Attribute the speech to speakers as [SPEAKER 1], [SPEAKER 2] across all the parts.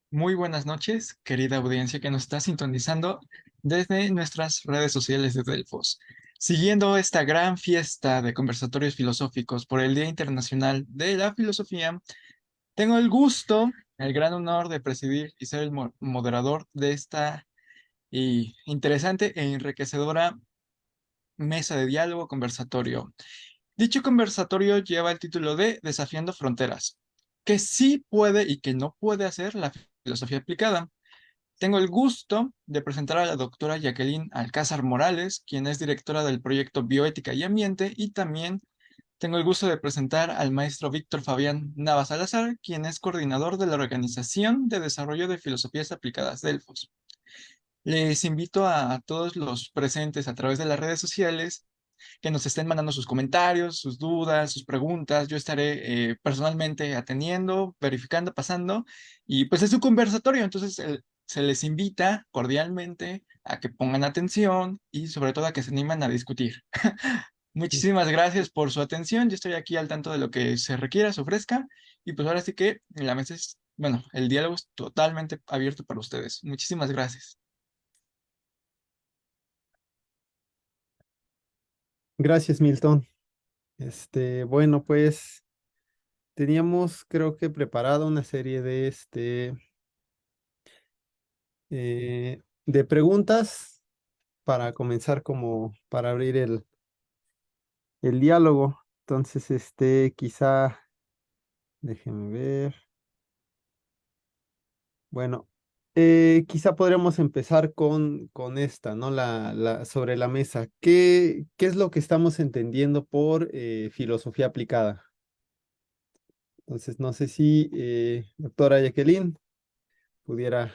[SPEAKER 1] Muy buenas noches, querida audiencia que nos está sintonizando desde nuestras redes sociales de Delfos. Siguiendo esta gran fiesta de conversatorios filosóficos por el Día Internacional de la Filosofía, tengo el gusto, el gran honor de presidir y ser el moderador de esta interesante e enriquecedora mesa de diálogo conversatorio. Dicho conversatorio lleva el título de Desafiando Fronteras, que sí puede y que no puede hacer la filosofía aplicada. Tengo el gusto de presentar a la doctora Jacqueline Alcázar Morales, quien es directora del proyecto Bioética y Ambiente, y también tengo el gusto de presentar al maestro Víctor Fabián Navas Salazar, quien es coordinador de la Organización de Desarrollo de Filosofías Aplicadas Delfos. Les invito a todos los presentes a través de las redes sociales que nos estén mandando sus comentarios, sus dudas, sus preguntas. Yo estaré personalmente atendiendo, verificando, pasando, y pues es un conversatorio, entonces se les invita cordialmente a que pongan atención y sobre todo a que se animen a discutir. Muchísimas gracias por su atención. Yo estoy aquí al tanto de lo que se requiera, se ofrezca, y pues ahora sí que la mesa es, bueno, el diálogo es totalmente abierto para ustedes. Muchísimas gracias.
[SPEAKER 2] Gracias, Milton. Bueno, pues teníamos, creo que preparada una serie de preguntas para comenzar como para abrir el diálogo. Entonces, quizá, déjeme ver. Bueno, quizá podríamos empezar con esta, ¿no? Sobre la mesa. ¿Qué es lo que estamos entendiendo por filosofía aplicada? Entonces, no sé si doctora Jacqueline pudiera.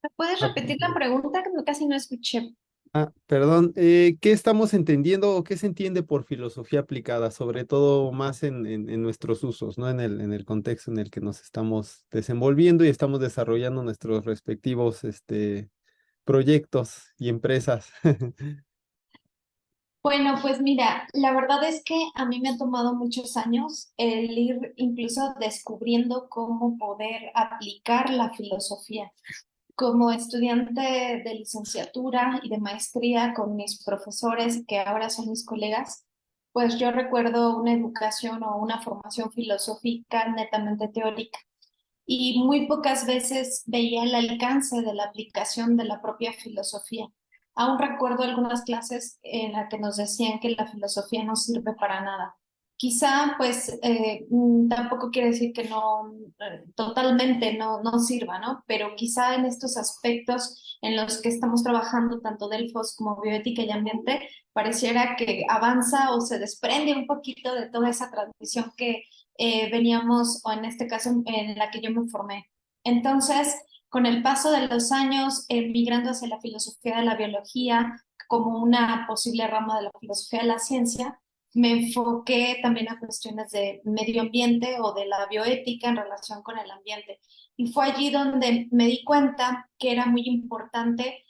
[SPEAKER 3] ¿Me puedes repetir la pregunta? Que casi no escuché.
[SPEAKER 2] Perdón, ¿qué estamos entendiendo o qué se entiende por filosofía aplicada, sobre todo más en nuestros usos, ¿no? En el contexto en el que nos estamos desenvolviendo y estamos desarrollando nuestros respectivos proyectos y empresas.
[SPEAKER 3] Bueno, pues mira, la verdad es que a mí me ha tomado muchos años el ir incluso descubriendo cómo poder aplicar la filosofía. Como estudiante de licenciatura y de maestría con mis profesores, que ahora son mis colegas, pues yo recuerdo una educación o una formación filosófica netamente teórica. Y muy pocas veces veía el alcance de la aplicación de la propia filosofía. Aún recuerdo algunas clases en las que nos decían que la filosofía no sirve para nada. Quizá, pues, tampoco quiere decir que no, totalmente no sirva, ¿no? Pero quizá en estos aspectos en los que estamos trabajando, tanto Delfos como bioética y ambiente, pareciera que avanza o se desprende un poquito de toda esa tradición que veníamos, o en este caso en la que yo me formé. Entonces, con el paso de los años, migrando hacia la filosofía de la biología como una posible rama de la filosofía de la ciencia, me enfoqué también a cuestiones de medio ambiente o de la bioética en relación con el ambiente. Y fue allí donde me di cuenta que era muy importante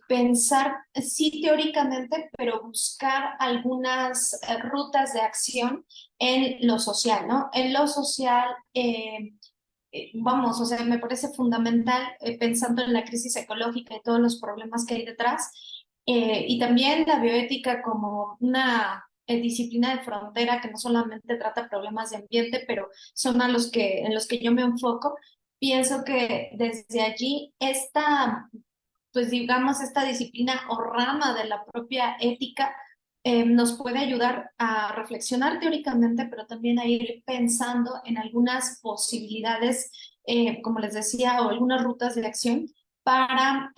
[SPEAKER 3] pensar, sí teóricamente, pero buscar algunas rutas de acción en lo social, ¿no? En lo social, vamos, o sea, me parece fundamental pensando en la crisis ecológica y todos los problemas que hay detrás, y también la bioética como una disciplina de frontera que no solamente trata problemas de ambiente, pero son en los que yo me enfoco. Pienso que desde allí esta, pues digamos, esta disciplina o rama de la propia ética nos puede ayudar a reflexionar teóricamente, pero también a ir pensando en algunas posibilidades, como les decía, o algunas rutas de acción para,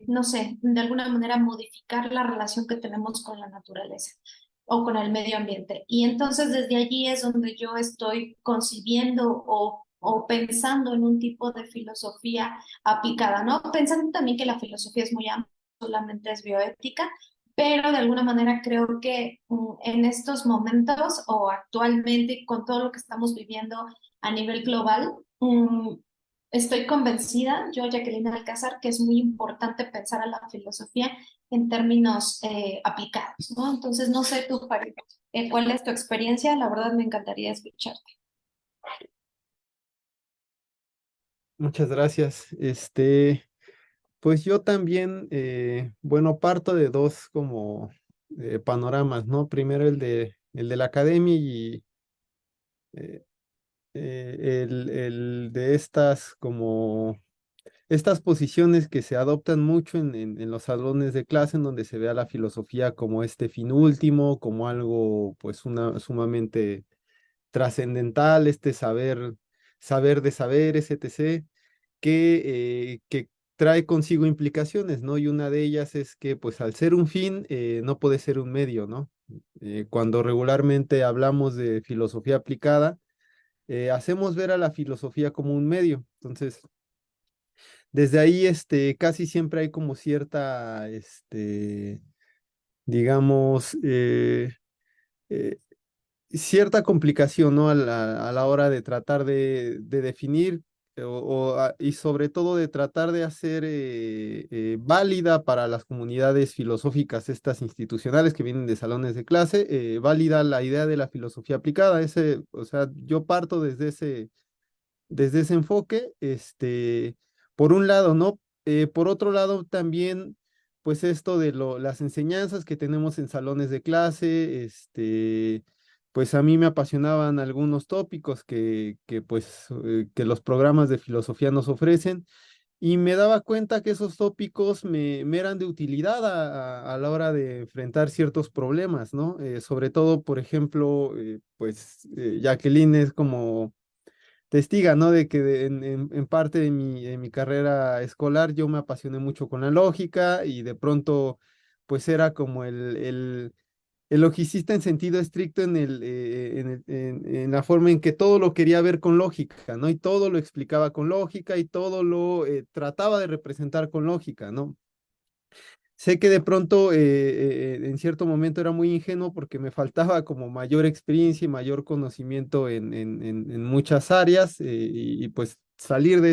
[SPEAKER 3] no sé, de alguna manera modificar la relación que tenemos con la naturaleza o con el medio ambiente. Y entonces desde allí es donde yo estoy concibiendo o pensando en un tipo de filosofía aplicada, ¿no? Pensando también que la filosofía es muy amplia, solamente es bioética, pero de alguna manera creo que en estos momentos o actualmente con todo lo que estamos viviendo a nivel global, estoy convencida, yo, Jacqueline Alcázar, que es muy importante pensar a la filosofía en términos aplicados, ¿no? Entonces, no sé tú, Farid, ¿cuál es tu experiencia? La verdad me encantaría escucharte.
[SPEAKER 2] Muchas gracias. Pues yo también, bueno, parto de dos como panoramas, ¿no? Primero el de la academia y eh, el de estas como estas posiciones que se adoptan mucho en los salones de clase, en donde se ve a la filosofía como este fin último, como algo pues sumamente trascendental, este saber de saberes, etc., que trae consigo implicaciones, ¿no? Y una de ellas es que pues al ser un fin, no puede ser un medio, ¿no? Cuando regularmente hablamos de filosofía aplicada, hacemos ver a la filosofía como un medio. Entonces, desde ahí, casi siempre hay como cierta, digamos, eh, cierta complicación, ¿no? A la hora de tratar de definir y sobre todo de tratar de hacer válida para las comunidades filosóficas, estas institucionales que vienen de salones de clase, válida la idea de la filosofía aplicada. O sea, yo parto desde ese enfoque, por un lado, ¿no? Por otro lado, también, pues esto de las enseñanzas que tenemos en salones de clase, pues a mí me apasionaban algunos tópicos que los programas de filosofía nos ofrecen y me daba cuenta que esos tópicos me eran de utilidad a la hora de enfrentar ciertos problemas, ¿no? Sobre todo, por ejemplo, pues Jacqueline es como testiga, ¿no? De que en parte de mi carrera escolar yo me apasioné mucho con la lógica y de pronto pues era como el logicista en sentido estricto en la forma en que todo lo quería ver con lógica, ¿no? Y todo lo explicaba con lógica y todo lo trataba de representar con lógica, ¿no? Sé que de pronto en cierto momento era muy ingenuo porque me faltaba como mayor experiencia y mayor conocimiento en muchas áreas y pues salir de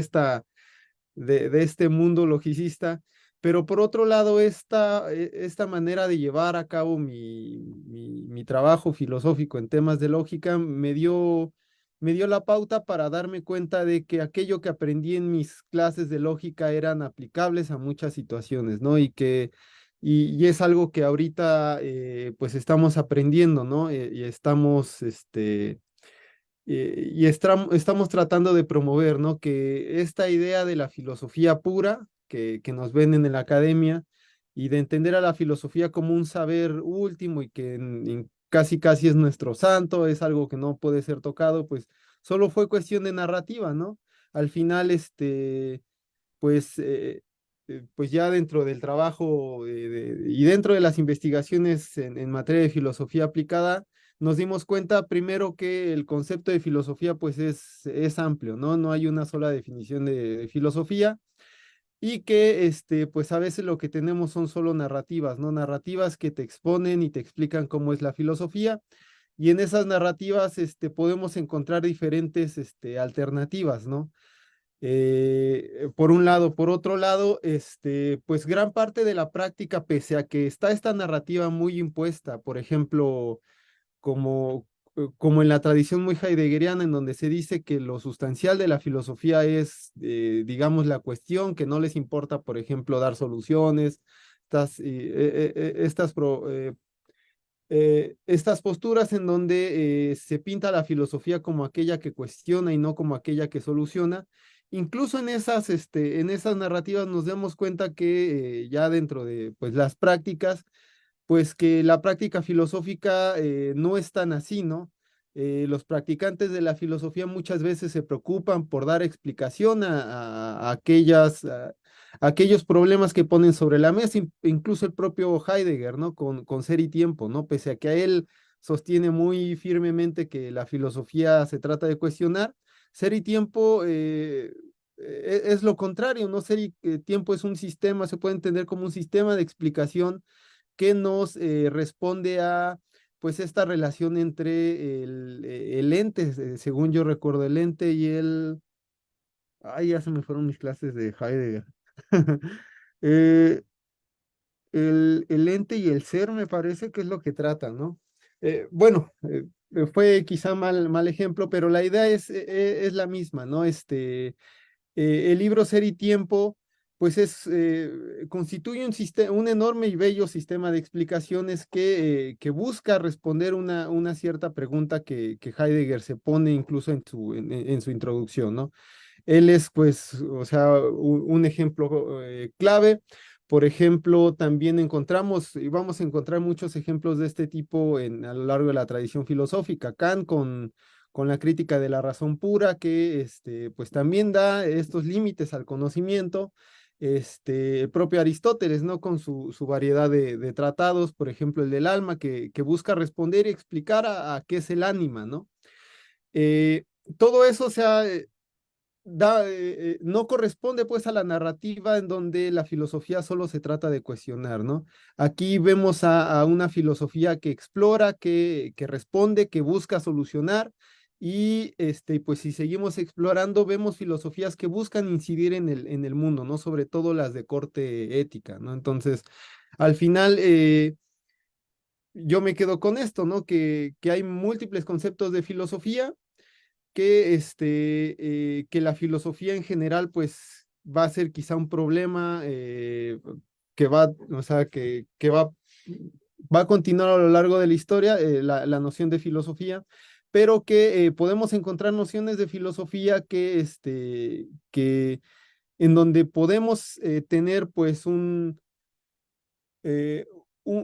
[SPEAKER 2] este mundo logicista. Pero por otro lado, esta manera de llevar a cabo mi trabajo filosófico en temas de lógica me dio la pauta para darme cuenta de que aquello que aprendí en mis clases de lógica eran aplicables a muchas situaciones, ¿no? Y es algo que ahorita pues estamos aprendiendo, ¿no? Y estamos tratando de promover, ¿no? Que esta idea de la filosofía pura que nos venden en la academia y de entender a la filosofía como un saber último y que casi casi es nuestro santo, es algo que no puede ser tocado, pues solo fue cuestión de narrativa, ¿no? Al final, pues, pues ya dentro del trabajo y dentro de las investigaciones en materia de filosofía aplicada, nos dimos cuenta primero que el concepto de filosofía pues es amplio, ¿no? No hay una sola definición de filosofía y que pues a veces lo que tenemos son solo narrativas, ¿no? Narrativas que te exponen y te explican cómo es la filosofía y en esas narrativas podemos encontrar diferentes alternativas, ¿no? Por un lado. Por otro lado, pues gran parte de la práctica, pese a que está esta narrativa muy impuesta, por ejemplo, como en la tradición muy heideggeriana, en donde se dice que lo sustancial de la filosofía es, digamos, la cuestión, que no les importa, por ejemplo, dar soluciones, estas posturas en donde se pinta la filosofía como aquella que cuestiona y no como aquella que soluciona. Incluso en esas narrativas nos damos cuenta que ya dentro de pues, las prácticas, pues que la práctica filosófica no es tan así, ¿no? Los practicantes de la filosofía muchas veces se preocupan por dar explicación a aquellos problemas que ponen sobre la mesa, incluso el propio Heidegger, ¿no? Con Ser y Tiempo, ¿no? Pese a que a él sostiene muy firmemente que la filosofía se trata de cuestionar, Ser y Tiempo es lo contrario, ¿no? Ser y Tiempo es un sistema, se puede entender como un sistema de explicación que nos responde a pues esta relación entre el ente, según yo recuerdo, el ente y ay, ya se me fueron mis clases de Heidegger. Eh, el ente y el ser me parece que es lo que tratan, ¿no? Bueno, fue quizá mal ejemplo, pero la idea es la misma, ¿no? El libro Ser y Tiempo, pues constituye un enorme y bello sistema de explicaciones que busca responder una cierta pregunta que Heidegger se pone incluso en su introducción, ¿no? Él es, pues, o sea, un ejemplo clave. Por ejemplo, también encontramos, y vamos a encontrar muchos ejemplos de este tipo a lo largo de la tradición filosófica. Kant con la crítica de la razón pura, que pues también da estos límites al conocimiento. El propio Aristóteles, ¿no? Con su variedad de tratados, por ejemplo, el del alma, que busca responder y explicar a qué es el ánima, ¿no? Eh, Todo eso se ha no corresponde pues a la narrativa en donde la filosofía solo se trata de cuestionar, ¿no? Aquí vemos a una filosofía que explora, que responde, que busca solucionar y pues si seguimos explorando vemos filosofías que buscan incidir en el mundo, ¿no? Sobre todo las de corte ética, ¿no? Entonces, al final yo me quedo con esto, ¿no? Que hay múltiples conceptos de filosofía que la filosofía en general, pues, va a ser quizá un problema o sea, va a continuar a lo largo de la historia, la noción de filosofía, pero que podemos encontrar nociones de filosofía que en donde podemos tener, pues, eh,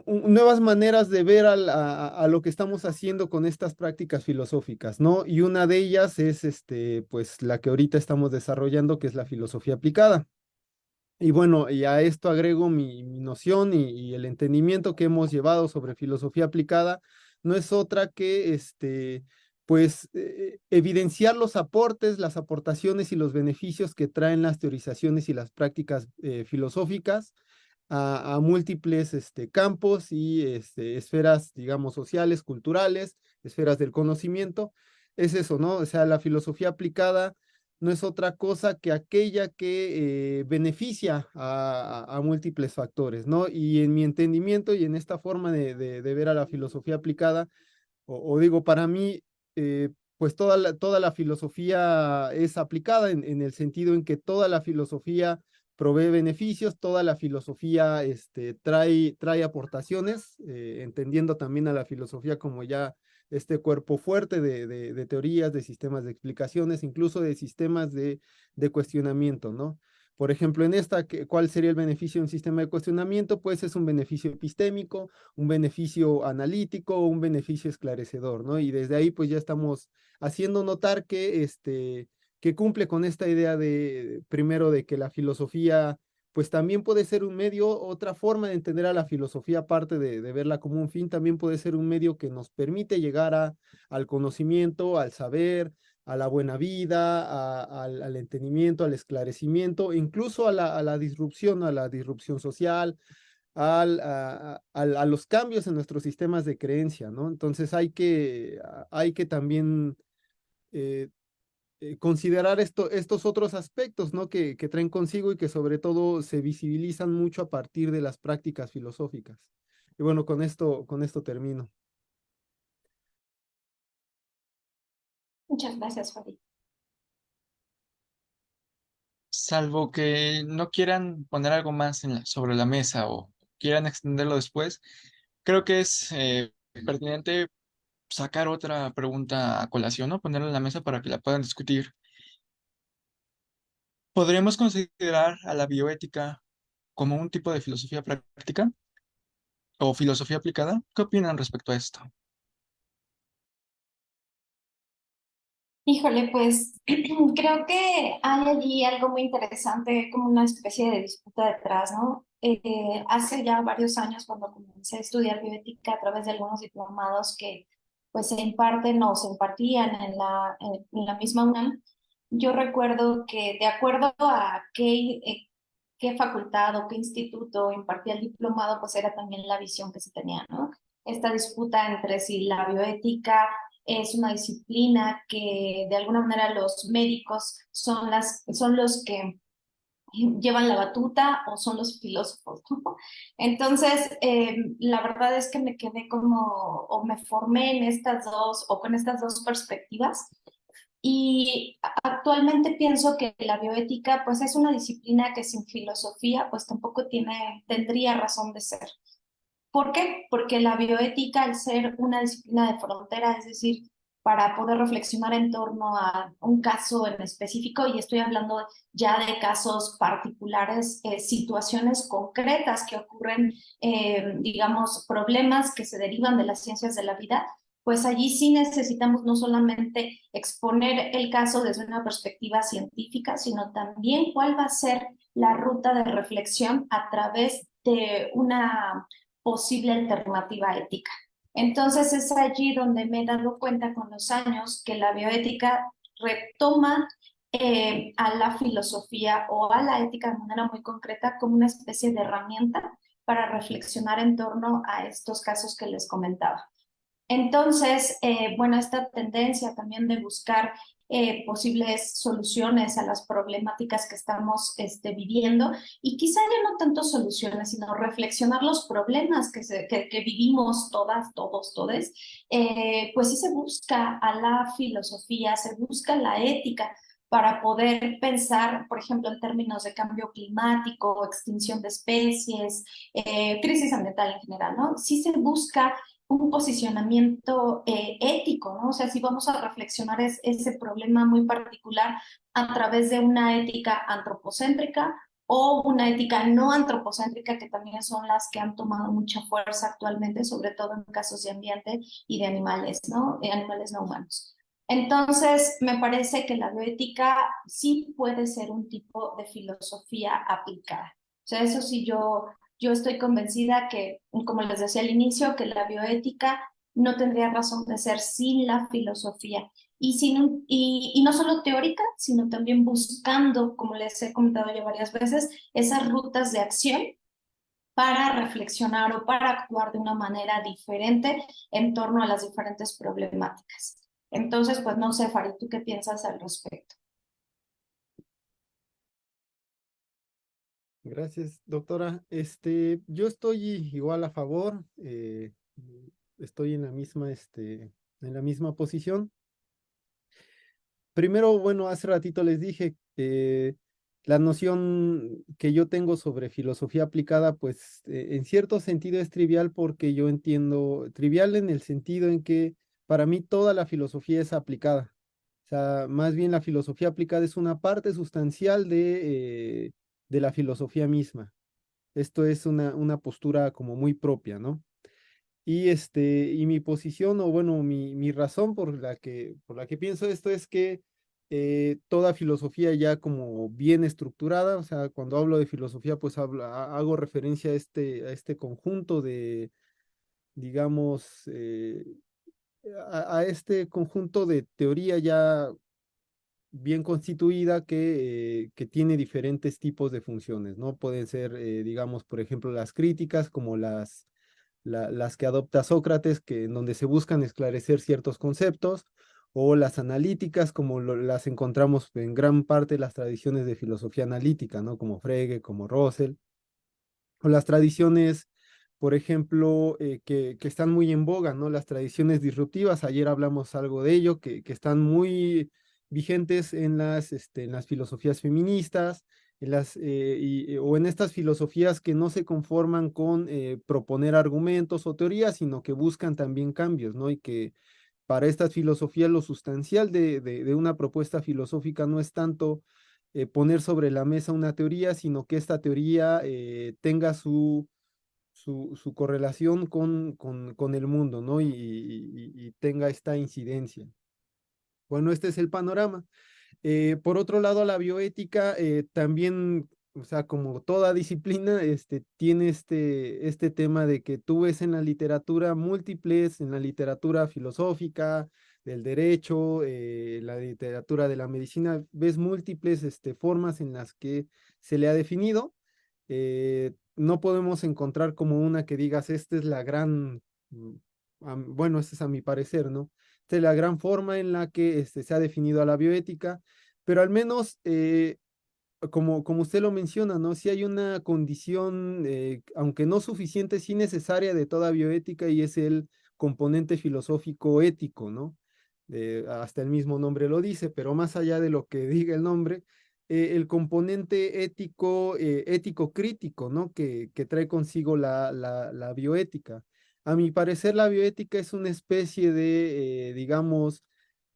[SPEAKER 2] nuevas maneras de ver a lo que estamos haciendo con estas prácticas filosóficas, ¿no? Y una de ellas es, pues, la que ahorita estamos desarrollando, que es la filosofía aplicada. Y bueno, y a esto agrego mi noción y el entendimiento que hemos llevado sobre filosofía aplicada, no es otra que, pues, evidenciar los aportes, las aportaciones y los beneficios que traen las teorizaciones y las prácticas filosóficas a múltiples campos y esferas, digamos, sociales, culturales, esferas del conocimiento. Es eso, ¿no? O sea, la filosofía aplicada no es otra cosa que aquella que beneficia a múltiples factores, ¿no? Y en mi entendimiento y en esta forma de ver a la filosofía aplicada, o digo, para mí, pues toda la filosofía es aplicada en el sentido en que toda la filosofía provee beneficios, toda la filosofía trae aportaciones, entendiendo también a la filosofía como ya este cuerpo fuerte de teorías, de sistemas de explicaciones, incluso de sistemas de cuestionamiento, ¿no? Por ejemplo, en esta, ¿cuál sería el beneficio de un sistema de cuestionamiento? Pues es un beneficio epistémico, un beneficio analítico o un beneficio esclarecedor, ¿no? Y desde ahí pues ya estamos haciendo notar que cumple con esta idea primero, de que la filosofía pues también puede ser un medio, otra forma de entender a la filosofía, aparte de verla como un fin, también puede ser un medio que nos permite llegar al conocimiento, al saber, a la buena vida, al entendimiento, al esclarecimiento, incluso a la disrupción social, a los cambios en nuestros sistemas de creencia, ¿no? Entonces hay que también eh, considerar estos otros aspectos, ¿no? Que traen consigo y que sobre todo se visibilizan mucho a partir de las prácticas filosóficas. Y bueno, con esto termino.
[SPEAKER 3] Muchas gracias, Fabi.
[SPEAKER 1] Salvo que no quieran poner algo más sobre la mesa o quieran extenderlo después, creo que es pertinente sacar otra pregunta a colación, ¿no? Ponerla en la mesa para que la puedan discutir. ¿Podríamos considerar a la bioética como un tipo de filosofía práctica o filosofía aplicada? ¿Qué opinan respecto a esto?
[SPEAKER 3] Híjole, pues creo que hay allí algo muy interesante, como una especie de disputa detrás, ¿no? Hace ya varios años, cuando comencé a estudiar bioética a través de algunos diplomados que pues se imparten o se impartían en la misma UNAM, yo recuerdo que de acuerdo a qué facultad o qué instituto impartía el diplomado, pues era también la visión que se tenía, ¿no? Esta disputa entre si la bioética es una disciplina que de alguna manera los médicos son los que llevan la batuta o son los filósofos, ¿no? Entonces, la verdad es que me quedé como, o me formé en estas dos, o con estas dos perspectivas, Y actualmente pienso que la bioética pues es una disciplina que sin filosofía pues tampoco tendría razón de ser. ¿Por qué? Porque la bioética, al ser una disciplina de frontera, es decir, para poder reflexionar en torno a un caso en específico, y estoy hablando ya de casos particulares, situaciones concretas que ocurren, digamos, problemas que se derivan de las ciencias de la vida, pues allí sí necesitamos no solamente exponer el caso desde una perspectiva científica, sino también cuál va a ser la ruta de reflexión a través de una posible alternativa ética. Entonces es allí donde me he dado cuenta con los años que la bioética retoma a la filosofía o a la ética de manera muy concreta como una especie de herramienta para reflexionar en torno a estos casos que les comentaba. Entonces, bueno, esta tendencia también de buscar posibles soluciones a las problemáticas que estamos viviendo y quizá ya no tanto soluciones, sino reflexionar los problemas que vivimos todas, todos, todes, pues sí se busca a la filosofía, se busca la ética para poder pensar, por ejemplo, en términos de cambio climático, extinción de especies, crisis ambiental en general, ¿no? Sí se busca un posicionamiento ético, ¿no? O sea, si vamos a reflexionar ese problema muy particular a través de una ética antropocéntrica o una ética no antropocéntrica, que también son las que han tomado mucha fuerza actualmente, sobre todo en casos de ambiente y de animales, ¿no? De animales no humanos. Entonces, me parece que la bioética sí puede ser un tipo de filosofía aplicada. O sea, eso sí, yo estoy convencida que, como les decía al inicio, que la bioética no tendría razón de ser sin la filosofía. Y no solo teórica, sino también buscando, como les he comentado ya varias veces, esas rutas de acción para reflexionar o para actuar de una manera diferente en torno a las diferentes problemáticas. Entonces, pues no sé, Farid, ¿tú qué piensas al respecto?
[SPEAKER 2] Gracias, doctora. Yo estoy igual a favor, estoy en la misma posición. Primero, bueno, hace ratito les dije, la noción que yo tengo sobre filosofía aplicada, pues en cierto sentido es trivial porque yo entiendo, trivial en el sentido en que para mí toda la filosofía es aplicada. O sea, más bien la filosofía aplicada es una parte sustancial de la filosofía misma. Esto es una postura como muy propia, ¿no? Y mi posición, o bueno, mi razón por la que pienso esto es que toda filosofía ya como bien estructurada, o sea, cuando hablo de filosofía, pues hago referencia a este conjunto de, digamos, a este conjunto de teoría ya bien constituida que tiene diferentes tipos de funciones, ¿no? Pueden ser, digamos, por ejemplo, las críticas, como las que adopta Sócrates, en donde se buscan esclarecer ciertos conceptos, o las analíticas, como las encontramos en gran parte de las tradiciones de filosofía analítica, ¿no? Como Frege, como Russell, o las tradiciones, por ejemplo, que están muy en boga, ¿no? Las tradiciones disruptivas, ayer hablamos algo de ello, que están muy vigentes en las filosofías feministas, o en estas filosofías que no se conforman con proponer argumentos o teorías, sino que buscan también cambios, ¿no? Y que para estas filosofías lo sustancial de una propuesta filosófica no es tanto poner sobre la mesa una teoría, sino que esta teoría tenga su correlación con el mundo, ¿no? Y tenga esta incidencia. Bueno, este es el panorama. Por otro lado, la bioética también, o sea, como toda disciplina, tiene este tema de que tú ves en la literatura múltiples, en la literatura filosófica, del derecho, la literatura de la medicina, ves múltiples formas en las que se le ha definido. No podemos encontrar como una que digas, esta es la gran, bueno, esta es a mi parecer, ¿no? Esta es la gran forma en la que se ha definido a la bioética, pero al menos, como usted lo menciona, ¿no? Si hay una condición, aunque no suficiente, sí necesaria de toda bioética y es el componente filosófico ético, ¿no? hasta el mismo nombre lo dice, pero más allá de lo que diga el nombre, el componente ético crítico, ¿no? Que trae consigo la bioética. A mi parecer, la bioética es una especie de, digamos,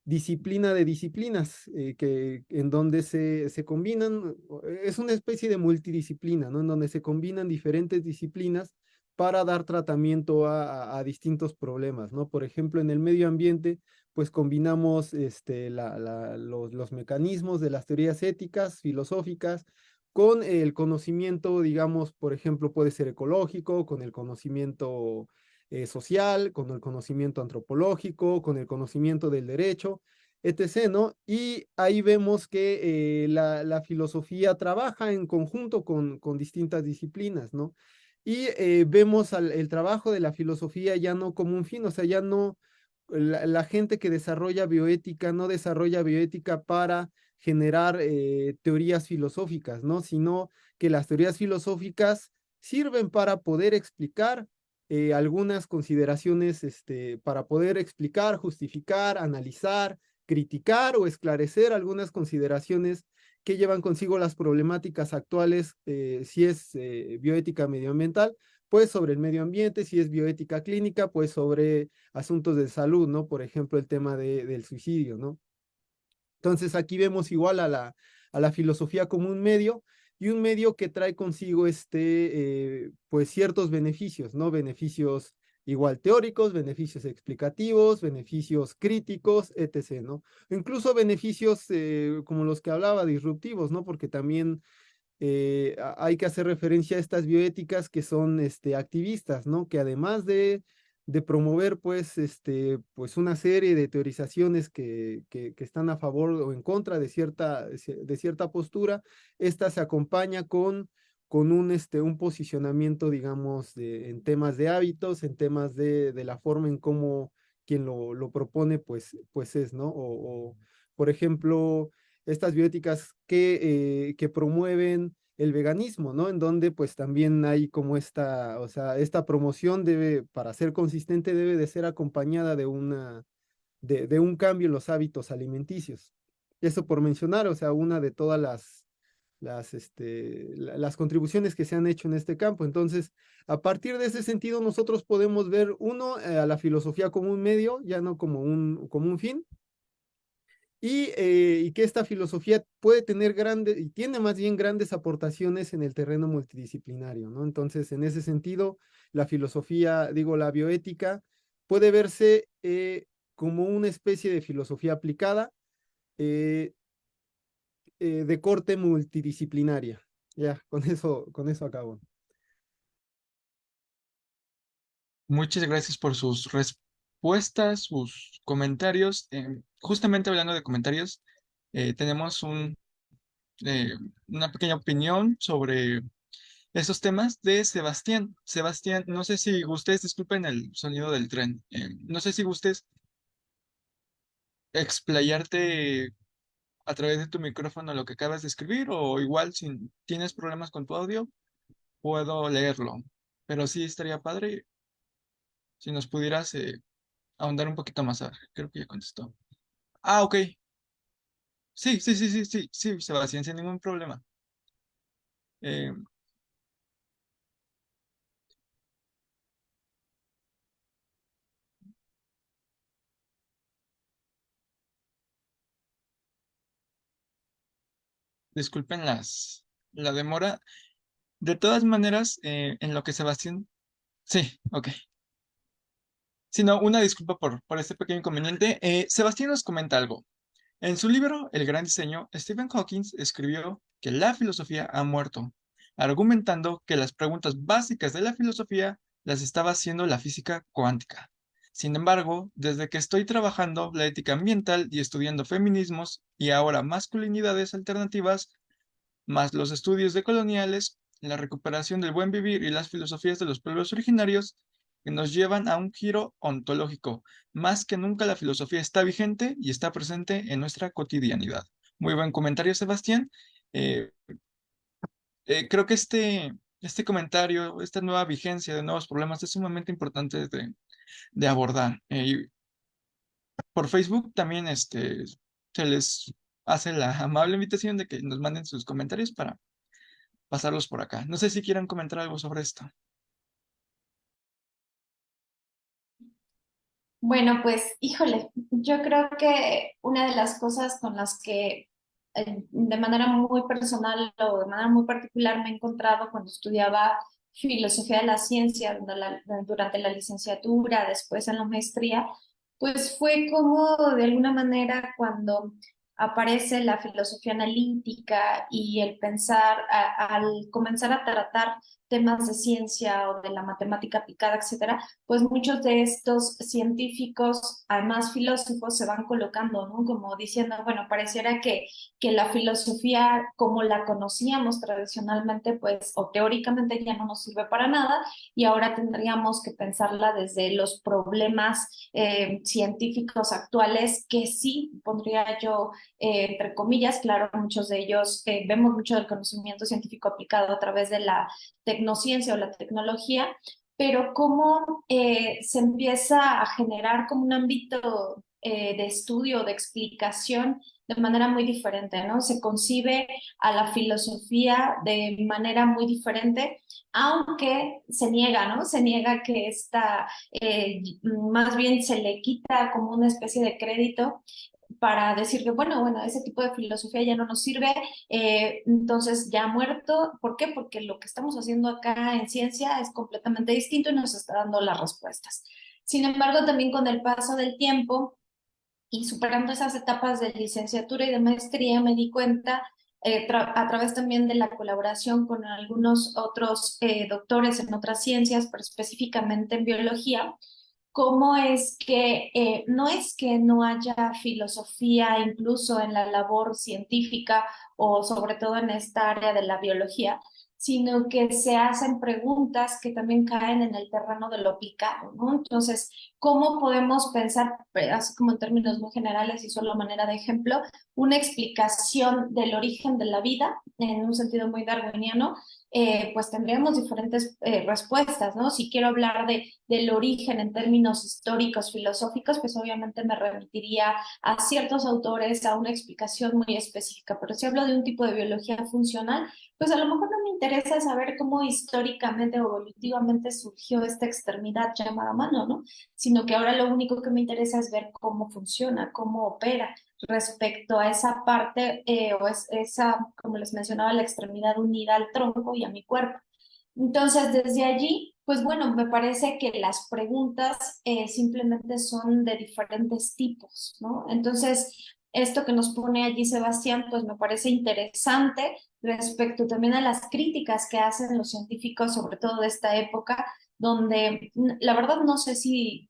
[SPEAKER 2] disciplina de disciplinas, en donde se combinan, es una especie de multidisciplina, ¿no? En donde se combinan diferentes disciplinas para dar tratamiento a distintos problemas, ¿no? Por ejemplo, en el medio ambiente, pues combinamos los mecanismos de las teorías éticas, filosóficas, con el conocimiento, digamos, por ejemplo, puede ser ecológico, con el conocimiento social, con el conocimiento antropológico, con el conocimiento del derecho, etc., ¿no? Y ahí vemos que la filosofía trabaja en conjunto con distintas disciplinas, ¿no? Y vemos el trabajo de la filosofía ya no como un fin, o sea, ya no, la gente que desarrolla bioética no desarrolla bioética para generar teorías filosóficas, ¿no? Sino que las teorías filosóficas sirven para poder explicar algunas consideraciones, para poder explicar, justificar, analizar, criticar o esclarecer algunas consideraciones que llevan consigo las problemáticas actuales, si es bioética medioambiental, pues sobre el medio ambiente, si es bioética clínica, pues sobre asuntos de salud, ¿no? Por ejemplo, el tema del suicidio, ¿no? Entonces aquí vemos igual a la filosofía como un medio y un medio que trae consigo pues ciertos beneficios, ¿no? Beneficios igual teóricos, beneficios explicativos, beneficios críticos, etc., ¿no? Incluso beneficios como los que hablaba, disruptivos, ¿no? Porque también hay que hacer referencia a estas bioéticas que son activistas, ¿no? Que además de promover, pues, pues una serie de teorizaciones que están a favor o en contra de cierta postura, esta se acompaña con un posicionamiento, digamos, en temas de hábitos, en temas de la forma en cómo quien lo propone, pues es, ¿no? Por ejemplo, estas bioéticas que promueven el veganismo, ¿no? En donde pues también hay como o sea, esta promoción debe, para ser consistente, debe de ser acompañada de un cambio en los hábitos alimenticios. Eso por mencionar, o sea, una de todas las contribuciones que se han hecho en este campo. Entonces, a partir de ese sentido, nosotros podemos ver, uno, a la filosofía como un medio, ya no como un fin, y que esta filosofía puede tener grandes, y tiene más bien grandes aportaciones en el terreno multidisciplinario, ¿no? Entonces, en ese sentido, la filosofía, digo, la bioética, puede verse como una especie de filosofía aplicada eh, de corte multidisciplinaria. Ya, con eso acabo.
[SPEAKER 1] Muchas gracias por sus respuestas, sus comentarios. Justamente hablando de comentarios, tenemos eh, una pequeña opinión sobre esos temas de Sebastián. Sebastián, no sé si ustedes, disculpen el sonido del tren, no sé si gustes explayarte a través de tu micrófono lo que acabas de escribir o igual si tienes problemas con tu audio, puedo leerlo. Pero sí estaría padre si nos pudieras ahondar un poquito más. A ver, creo que ya contestó. Ah, ok. Sí, sí, sí, sí, sí, sí, Sebastián, sin ningún problema. Eh, disculpen la demora. De todas maneras, en lo que Sebastián... Sí, ok. Si no, una disculpa por este pequeño inconveniente. Sebastián nos comenta algo. En su libro El gran diseño, Stephen Hawking escribió que la filosofía ha muerto, argumentando que las preguntas básicas de la filosofía las estaba haciendo la física cuántica. Sin embargo, desde que estoy trabajando la ética ambiental y estudiando feminismos y ahora masculinidades alternativas, más los estudios de coloniales, la recuperación del buen vivir y las filosofías de los pueblos originarios, que nos llevan a un giro ontológico. Más que nunca la filosofía está vigente y está presente en nuestra cotidianidad. Muy buen comentario, Sebastián. Eh, Creo que este comentario, esta nueva vigencia de nuevos problemas es sumamente importante de abordar. por Facebook también se les hace la amable invitación de que nos manden sus comentarios para pasarlos por acá. No sé si quieran comentar algo sobre esto.
[SPEAKER 3] Bueno, pues híjole, yo creo que una de las cosas con las que de manera muy personal o de manera muy particular me he encontrado cuando estudiaba filosofía de la ciencia durante la licenciatura, después en la maestría, pues fue como de alguna manera cuando aparece la filosofía analítica y el pensar al comenzar a tratar temas de ciencia o de la matemática aplicada, etcétera, pues muchos de estos científicos, además filósofos, se van colocando, ¿no? Como diciendo, bueno, pareciera que la filosofía como la conocíamos tradicionalmente, pues, o teóricamente ya no nos sirve para nada, y ahora tendríamos que pensarla desde los problemas científicos actuales, que sí, pondría yo, entre comillas, claro, muchos de ellos, vemos mucho del conocimiento científico aplicado a través de la tecnociencia o la tecnología, pero cómo se empieza a generar como un ámbito de estudio, de explicación de manera muy diferente, ¿no? Se concibe a la filosofía de manera muy diferente, aunque se niega, ¿no? Se niega que esta, más bien se le quita como una especie de crédito para decir que, bueno, ese tipo de filosofía ya no nos sirve, entonces ya ha muerto. ¿Por qué? Porque lo que estamos haciendo acá en ciencia es completamente distinto y nos está dando las respuestas. Sin embargo, también con el paso del tiempo y superando esas etapas de licenciatura y de maestría, me di cuenta, a través también de la colaboración con algunos otros doctores en otras ciencias, pero específicamente en biología, cómo no es que no haya filosofía incluso en la labor científica o sobre todo en esta área de la biología, sino que se hacen preguntas que también caen en el terreno de lo aplicado, ¿no? Entonces, ¿cómo podemos pensar, así como en términos muy generales y solo a manera de ejemplo, una explicación del origen de la vida en un sentido muy darwiniano? Pues tendríamos diferentes respuestas, ¿no? Si quiero hablar del origen en términos históricos, filosóficos, pues obviamente me remitiría a ciertos autores, a una explicación muy específica, pero si hablo de un tipo de biología funcional, pues a lo mejor no me interesa saber cómo históricamente o evolutivamente surgió esta extremidad llamada mano, ¿no? Sino que ahora lo único que me interesa es ver cómo funciona, cómo opera respecto a esa parte esa, como les mencionaba, la extremidad unida al tronco y a mi cuerpo. Entonces, desde allí, pues bueno, me parece que las preguntas simplemente son de diferentes tipos, ¿no? Entonces, esto que nos pone allí Sebastián, pues me parece interesante respecto también a las críticas que hacen los científicos, sobre todo de esta época, donde la verdad no sé si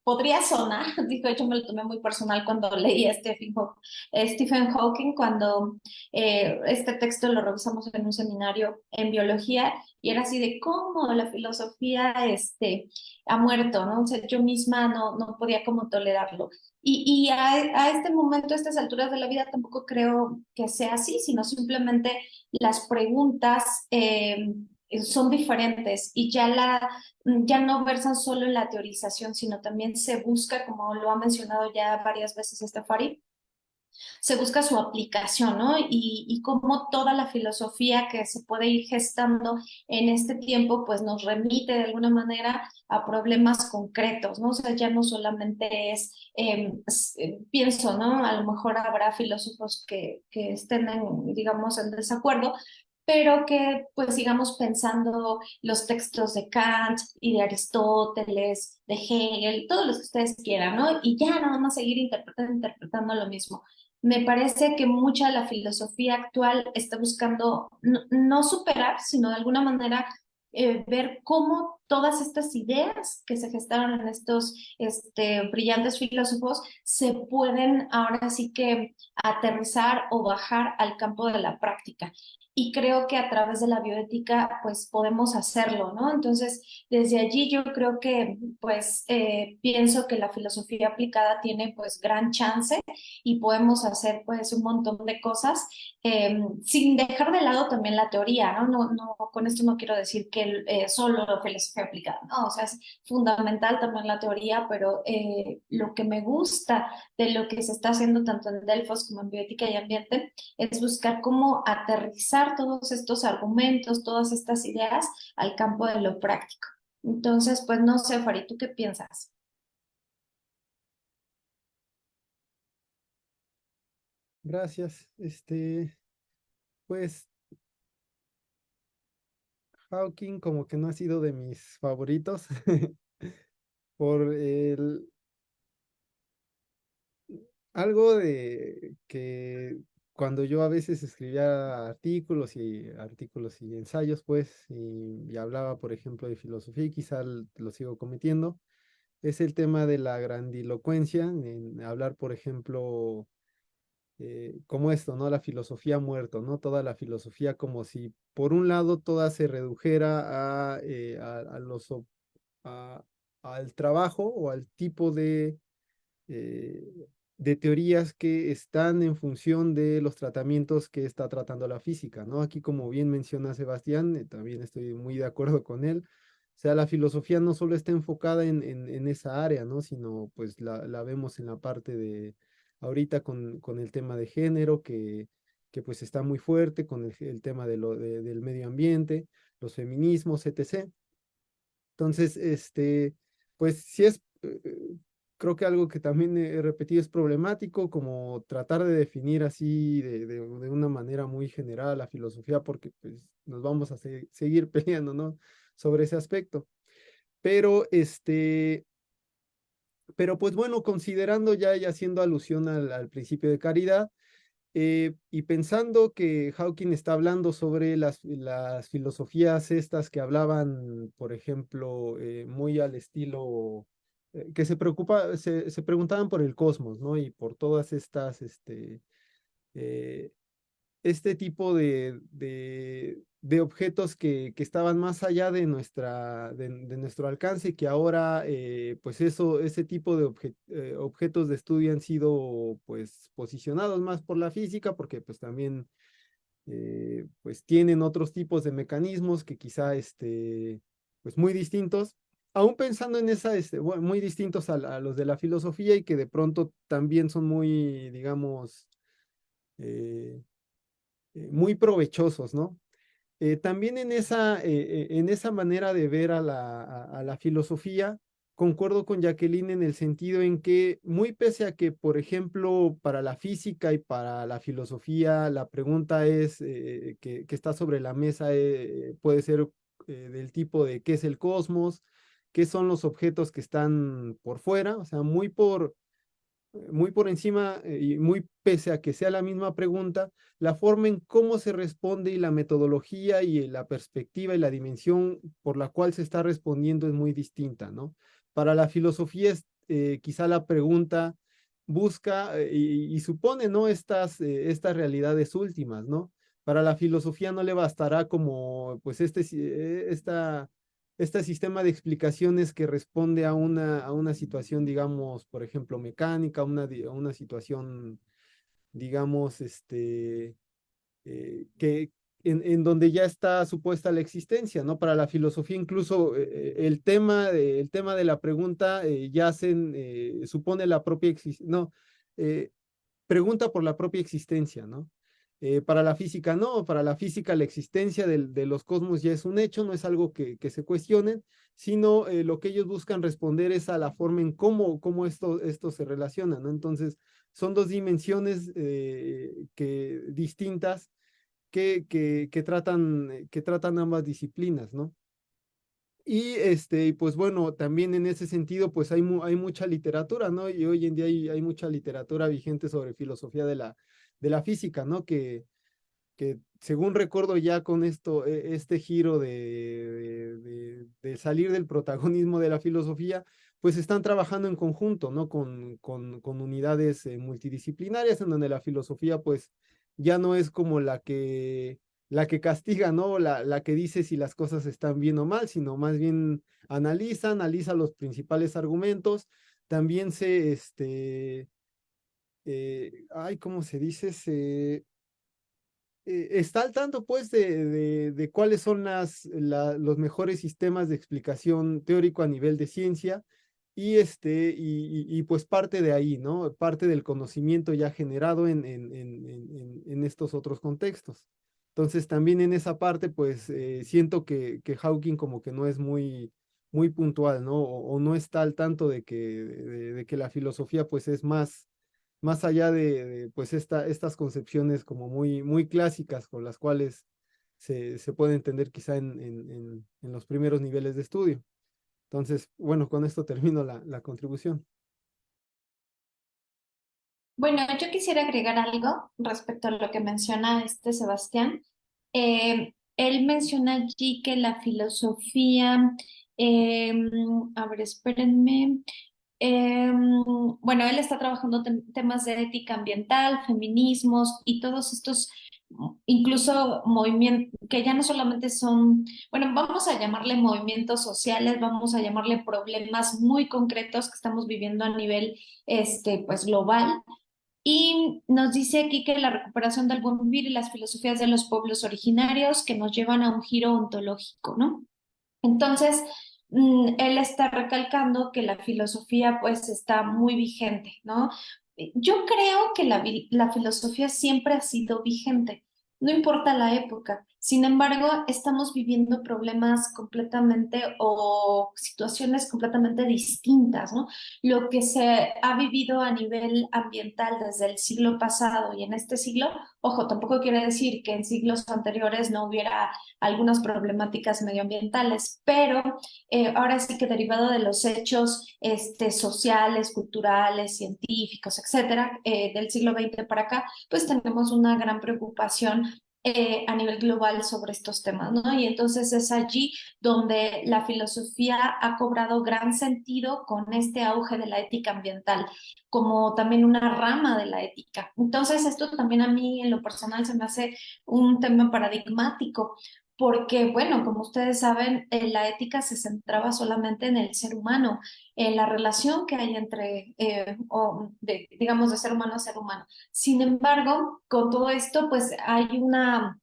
[SPEAKER 3] podría sonar, dijo, yo me lo tomé muy personal cuando leí a Stephen Hawking, cuando este texto lo revisamos en un seminario en biología y era así de cómo la filosofía ha muerto, ¿no? O sea, yo misma no podía como tolerarlo. Y a este momento, a estas alturas de la vida, tampoco creo que sea así, sino simplemente las preguntas son diferentes y ya no versan solo en la teorización, sino también se busca, como lo ha mencionado ya varias veces Farid, se busca su aplicación, ¿no? Y cómo toda la filosofía que se puede ir gestando en este tiempo, pues nos remite de alguna manera a problemas concretos, ¿no? O sea, ya no solamente pienso, ¿no? A lo mejor habrá filósofos que estén, digamos, en desacuerdo, pero que pues sigamos pensando los textos de Kant y de Aristóteles, de Hegel, todos los que ustedes quieran, ¿no? Y ya nada más seguir interpretando lo mismo. Me parece que mucha de la filosofía actual está buscando no superar, sino de alguna manera ver cómo todas estas ideas que se gestaron en estos brillantes filósofos se pueden ahora sí que aterrizar o bajar al campo de la práctica. Y creo que a través de la bioética pues podemos hacerlo, ¿no? Entonces, desde allí yo creo que pues pienso que la filosofía aplicada tiene pues gran chance y podemos hacer pues un montón de cosas sin dejar de lado también la teoría, ¿no? Con esto no quiero decir que solo la filosofía filosofía aplicada, ¿no? O sea, es fundamental también la teoría, pero lo que me gusta de lo que se está haciendo tanto en Delfos como en Bioética y Ambiente es buscar cómo aterrizar todos estos argumentos, todas estas ideas al campo de lo práctico. Entonces, pues no sé, Fari, ¿tú qué piensas?
[SPEAKER 2] Gracias. Pues Hawking como que no ha sido de mis favoritos por algo de que cuando yo a veces escribía artículos y ensayos, pues, y hablaba, por ejemplo, de filosofía, y quizá lo sigo cometiendo, es el tema de la grandilocuencia, en hablar, por ejemplo, como esto, ¿no? La filosofía ha muerto, ¿no? Toda la filosofía como si, por un lado, toda se redujera a a- al trabajo o al tipo eh, de teorías que están en función de los tratamientos que está tratando la física, ¿no? Aquí, como bien menciona Sebastián, también estoy muy de acuerdo con él. O sea, la filosofía no solo está enfocada en esa área, ¿no? Sino pues la vemos en la parte de ahorita con el tema de género, que pues está muy fuerte, con el tema del medio ambiente, los feminismos, etc. Entonces, pues sí es, creo que algo que también he repetido es problemático, como tratar de definir así de una manera muy general la filosofía, porque pues nos vamos a seguir peleando, ¿no? Sobre ese aspecto. Pero, pero pues bueno, considerando ya y haciendo alusión al principio de caridad, y pensando que Hawking está hablando sobre las filosofías estas que hablaban, por ejemplo, muy al estilo, que se preguntaban por el cosmos, ¿no? Y por todas estas, eh, este tipo de objetos que estaban más allá de nuestro alcance, que ahora, pues ese tipo de objetos de estudio han sido, pues, posicionados más por la física, porque pues también, pues, tienen otros tipos de mecanismos que quizá, pues, muy distintos. Aún pensando en bueno, muy distintos a los de la filosofía y que de pronto también son muy, digamos, eh, muy provechosos, ¿no? También en esa manera de ver a la filosofía, concuerdo con Jacqueline en el sentido en que, muy pese a que, por ejemplo, para la física y para la filosofía, la pregunta es, que está sobre la mesa, puede ser del tipo de qué es el cosmos, qué son los objetos que están por fuera, o sea, muy por encima, y muy pese a que sea la misma pregunta, la forma en cómo se responde y la metodología y la perspectiva y la dimensión por la cual se está respondiendo es muy distinta, ¿no? Para la filosofía es, quizá la pregunta busca, y supone, ¿no? Estas realidades últimas, ¿no? Para la filosofía no le bastará como, pues, este sistema de explicaciones que responde a una situación, digamos, por ejemplo, mecánica, a una situación, digamos, que en donde ya está supuesta la existencia, ¿no? Para la filosofía, incluso, el tema de la pregunta, supone la propia existencia, no, eh, pregunta por la propia existencia, ¿no? Para la física no, para la física la existencia de los cosmos ya es un hecho, no es algo que se cuestione, sino, lo que ellos buscan responder es a la forma en cómo esto se relaciona, ¿no? Entonces, son dos dimensiones, distintas, que tratan ambas disciplinas, ¿no? Y pues bueno, también en ese sentido, pues hay mucha literatura, ¿no? Y hoy en día hay mucha literatura vigente sobre filosofía de la física, ¿no? Que según recuerdo ya con este giro de salir del protagonismo de la filosofía, pues están trabajando en conjunto, ¿no? Con unidades, multidisciplinarias en donde la filosofía pues ya no es como la que castiga, ¿no? La que dice si las cosas están bien o mal, sino más bien analiza los principales argumentos, también ay, ¿cómo se dice? está al tanto, pues, de cuáles son los mejores sistemas de explicación teórico a nivel de ciencia y pues parte de ahí, ¿no? Parte del conocimiento ya generado en estos otros contextos. Entonces, también en esa parte, pues, siento que Hawking como que no es muy puntual, ¿no? O no está al tanto de que la filosofía, pues, es más allá pues estas concepciones como muy clásicas con las cuales se puede entender quizá en los primeros niveles de estudio. Entonces, bueno, con esto termino la contribución.
[SPEAKER 3] Bueno, yo quisiera agregar algo respecto a lo que menciona este Sebastián. Él menciona allí que la filosofía, eh, a ver, espérenme. Bueno, él está trabajando temas de ética ambiental, feminismos y todos estos, incluso movimientos que ya no solamente son, bueno, vamos a llamarle movimientos sociales, vamos a llamarle problemas muy concretos que estamos viviendo a nivel, pues, global. Y nos dice aquí que la recuperación del buen vivir y las filosofías de los pueblos originarios que nos llevan a un giro ontológico, ¿no? Entonces, él está recalcando que la filosofía pues está muy vigente, ¿no? Yo creo que la filosofía siempre ha sido vigente, no importa la época. Sin embargo, estamos viviendo problemas completamente o situaciones completamente distintas, ¿no? Lo que se ha vivido a nivel ambiental desde el siglo pasado y en este siglo, ojo, tampoco quiere decir que en siglos anteriores no hubiera algunas problemáticas medioambientales, pero ahora sí que derivado de los hechos sociales, culturales, científicos, etcétera, del siglo XX para acá, pues tenemos una gran preocupación a nivel global sobre estos temas, ¿no? Y entonces es allí donde la filosofía ha cobrado gran sentido con este auge de la ética ambiental, como también una rama de la ética. Entonces esto también a mí en lo personal se me hace un tema paradigmático, porque, bueno, como ustedes saben, la ética se centraba solamente en el ser humano, en la relación que hay entre, digamos, de ser humano a ser humano. Sin embargo, con todo esto, pues hay una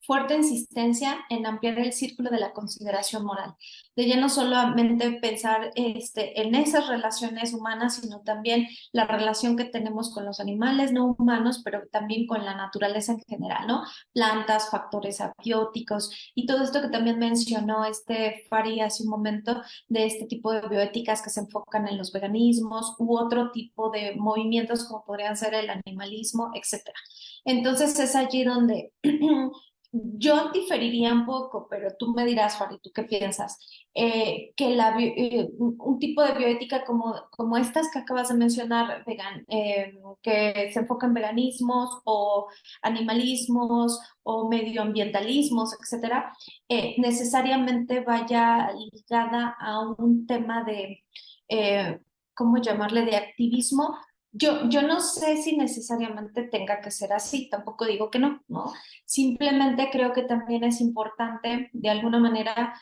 [SPEAKER 3] fuerte insistencia en ampliar el círculo de la consideración moral, de ya no solamente pensar en esas relaciones humanas, sino también la relación que tenemos con los animales no humanos, pero también con la naturaleza en general, ¿no? Plantas, factores abióticos y todo esto que también mencionó Fari hace un momento de este tipo de bioéticas que se enfocan en los veganismos u otro tipo de movimientos como podrían ser el animalismo, etcétera. Entonces es allí donde yo diferiría un poco, pero tú me dirás, Fari, ¿tú qué piensas? Que un tipo de bioética como estas que acabas de mencionar, que se enfocan en veganismos o animalismos o medioambientalismos, etcétera, necesariamente vaya ligada a un tema de, ¿cómo llamarle?, de activismo. Yo no sé si necesariamente tenga que ser así, tampoco digo que no, ¿no? Simplemente creo que también es importante, de alguna manera,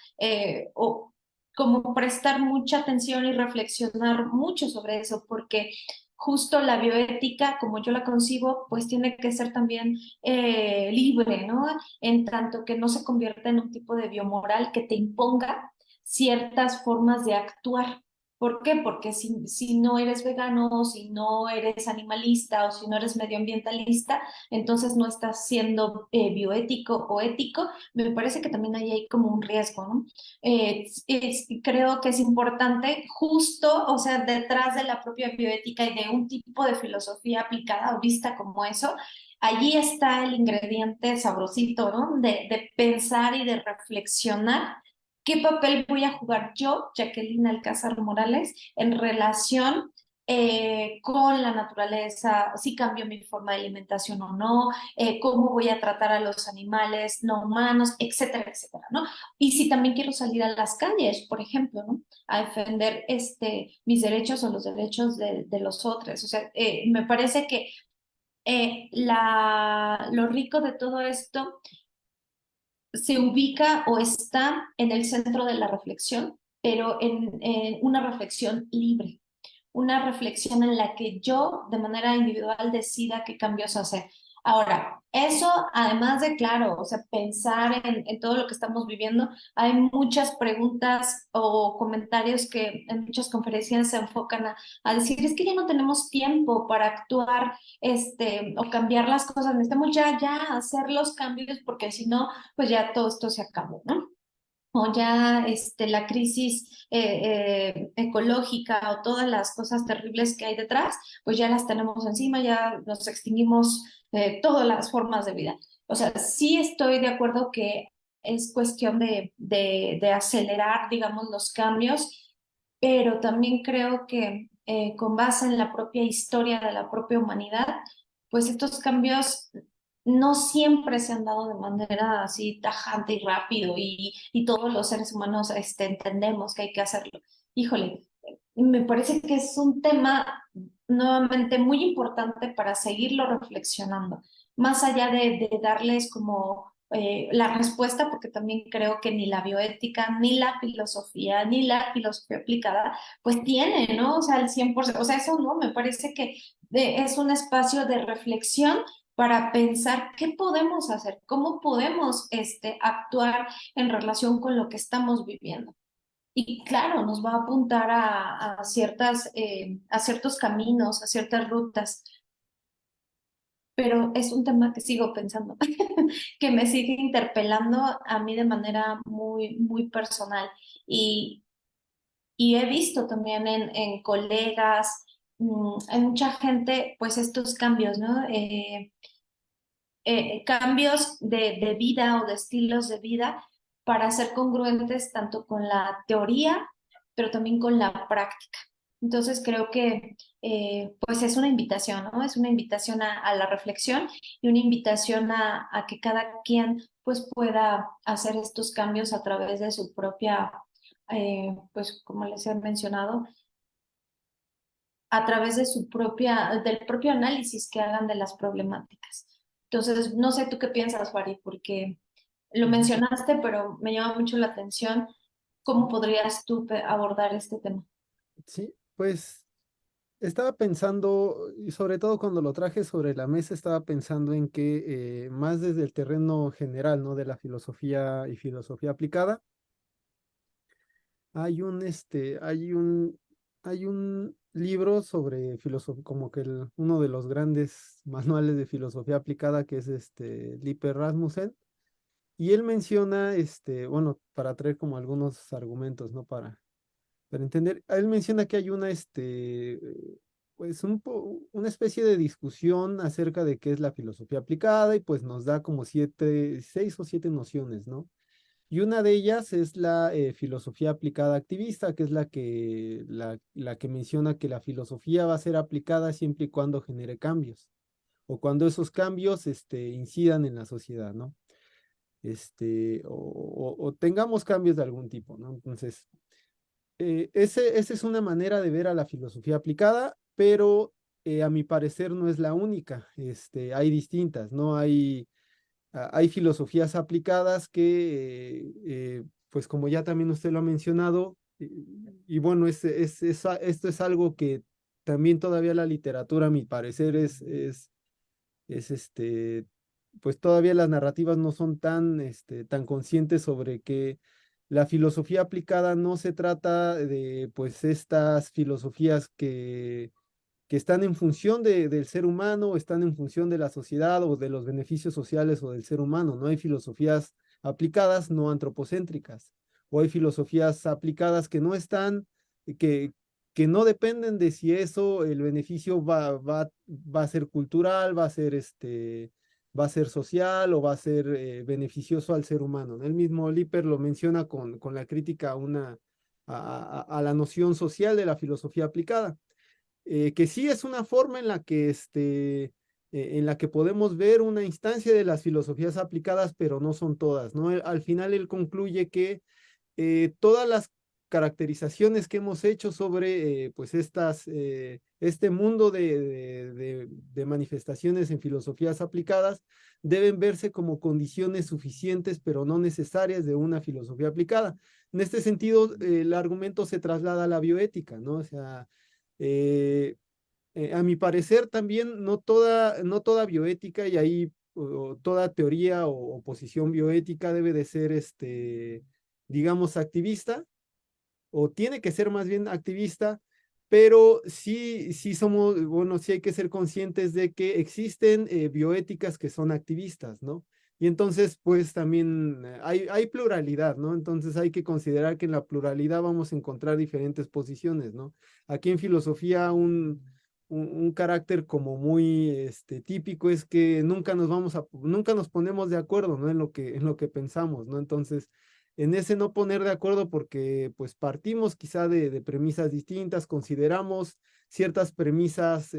[SPEAKER 3] o como prestar mucha atención y reflexionar mucho sobre eso, porque justo la bioética, como yo la concibo, pues tiene que ser también libre, ¿no? En tanto que no se convierta en un tipo de biomoral que te imponga ciertas formas de actuar. ¿Por qué? Porque si no eres vegano, o si no eres animalista o si no eres medioambientalista, entonces no estás siendo bioético o ético. Me parece que también ahí hay como un riesgo, ¿no? Creo que es importante justo, o sea, detrás de la propia bioética y de un tipo de filosofía aplicada o vista como eso, allí está el ingrediente sabrosito, ¿no? De pensar y de reflexionar. ¿Qué papel voy a jugar yo, Jacqueline Alcázar Morales, en relación con la naturaleza, si cambio mi forma de alimentación o no, cómo voy a tratar a los animales no humanos, etcétera, etcétera, ¿no? Y si también quiero salir a las calles, por ejemplo, ¿no? A defender mis derechos o los derechos de los otros. O sea, me parece que lo rico de todo esto se ubica o está en el centro de la reflexión, pero en una reflexión libre, una reflexión en la que yo de manera individual decida qué cambios hacer. Ahora, eso además de, claro, o sea, pensar en todo lo que estamos viviendo, hay muchas preguntas o comentarios que en muchas conferencias se enfocan a decir, es que ya no tenemos tiempo para actuar, o cambiar las cosas, necesitamos ya hacer los cambios porque si no, pues ya todo esto se acabó, ¿no? O ya la crisis ecológica o todas las cosas terribles que hay detrás, pues ya las tenemos encima, ya nos extinguimos todas las formas de vida. O sea, sí estoy de acuerdo que es cuestión de acelerar, digamos, los cambios, pero también creo que con base en la propia historia de la propia humanidad, pues estos cambios no siempre se han dado de manera así tajante y rápido y todos los seres humanos entendemos que hay que hacerlo. Híjole, me parece que es un tema nuevamente muy importante para seguirlo reflexionando, más allá de darles como la respuesta, porque también creo que ni la bioética, ni la filosofía aplicada, pues tiene, ¿no? O sea, el 100%, o sea, eso no, me parece que es un espacio de reflexión para pensar qué podemos hacer, cómo podemos actuar en relación con lo que estamos viviendo. Y claro, nos va a apuntar a ciertos caminos, a ciertas rutas, pero es un tema que sigo pensando, que me sigue interpelando a mí de manera muy, muy personal. Y, y he visto también en colegas, en mucha gente, pues estos cambios, ¿no? Cambios de vida o de estilos de vida para ser congruentes tanto con la teoría, pero también con la práctica. Entonces creo que pues es una invitación, ¿no? Es una invitación a la reflexión y una invitación a que cada quien pues pueda hacer estos cambios a través de su propia, pues como les he mencionado, a través de del propio análisis que hagan de las problemáticas. Entonces, no sé tú qué piensas, Fari, porque lo
[SPEAKER 2] Ujú.
[SPEAKER 3] mencionaste, pero me llama mucho la atención. ¿Cómo podrías tú abordar este tema?
[SPEAKER 2] Sí, pues estaba pensando, y sobre todo cuando lo traje sobre la mesa, estaba pensando en que más desde el terreno general, ¿no? De la filosofía y filosofía aplicada, hay un libro sobre filosofía, como que uno de los grandes manuales de filosofía aplicada, que es Lippe Rasmussen, y él menciona, bueno, para traer como algunos argumentos, ¿no? Para entender, él menciona que hay pues una especie de discusión acerca de qué es la filosofía aplicada y pues nos da como 6 o 7 nociones, ¿no? Y una de ellas es la filosofía aplicada activista, que es la que menciona que la filosofía va a ser aplicada siempre y cuando genere cambios, o cuando esos cambios incidan en la sociedad, ¿no? O tengamos cambios de algún tipo, ¿no? Entonces, esa es una manera de ver a la filosofía aplicada, pero a mi parecer no es la única. Hay distintas, ¿no? Hay filosofías aplicadas que, pues como ya también usted lo ha mencionado, y bueno, esto es algo que también todavía la literatura, a mi parecer, es pues todavía las narrativas no son tan conscientes sobre que la filosofía aplicada no se trata de pues estas filosofías que están en función del ser humano, o están en función de la sociedad o de los beneficios sociales o del ser humano. No hay filosofías aplicadas no antropocéntricas, o hay filosofías aplicadas que no están, que, que no dependen de si eso, el beneficio va a ser cultural, va a ser social o va a ser beneficioso al ser humano, ¿no? El mismo Lipper lo menciona con la crítica a la noción social de la filosofía aplicada, que sí es una forma en la que podemos ver una instancia de las filosofías aplicadas, pero no son todas, ¿no? Al final él concluye que todas las caracterizaciones que hemos hecho sobre pues este mundo de manifestaciones en filosofías aplicadas deben verse como condiciones suficientes, pero no necesarias de una filosofía aplicada. En este sentido, el argumento se traslada a la bioética, ¿no? O sea, eh, A mi parecer también no toda bioética y ahí toda teoría o posición bioética debe de ser, digamos, activista o tiene que ser más bien activista, pero sí somos, bueno, sí hay que ser conscientes de que existen bioéticas que son activistas, ¿no? Y entonces, pues también hay pluralidad, ¿no? Entonces hay que considerar que en la pluralidad vamos a encontrar diferentes posiciones, ¿no? Aquí en filosofía un carácter como muy típico es que nunca nos ponemos de acuerdo, ¿no? En lo que pensamos, ¿no? Entonces, en ese no poner de acuerdo porque pues partimos quizá de premisas distintas, consideramos ciertas premisas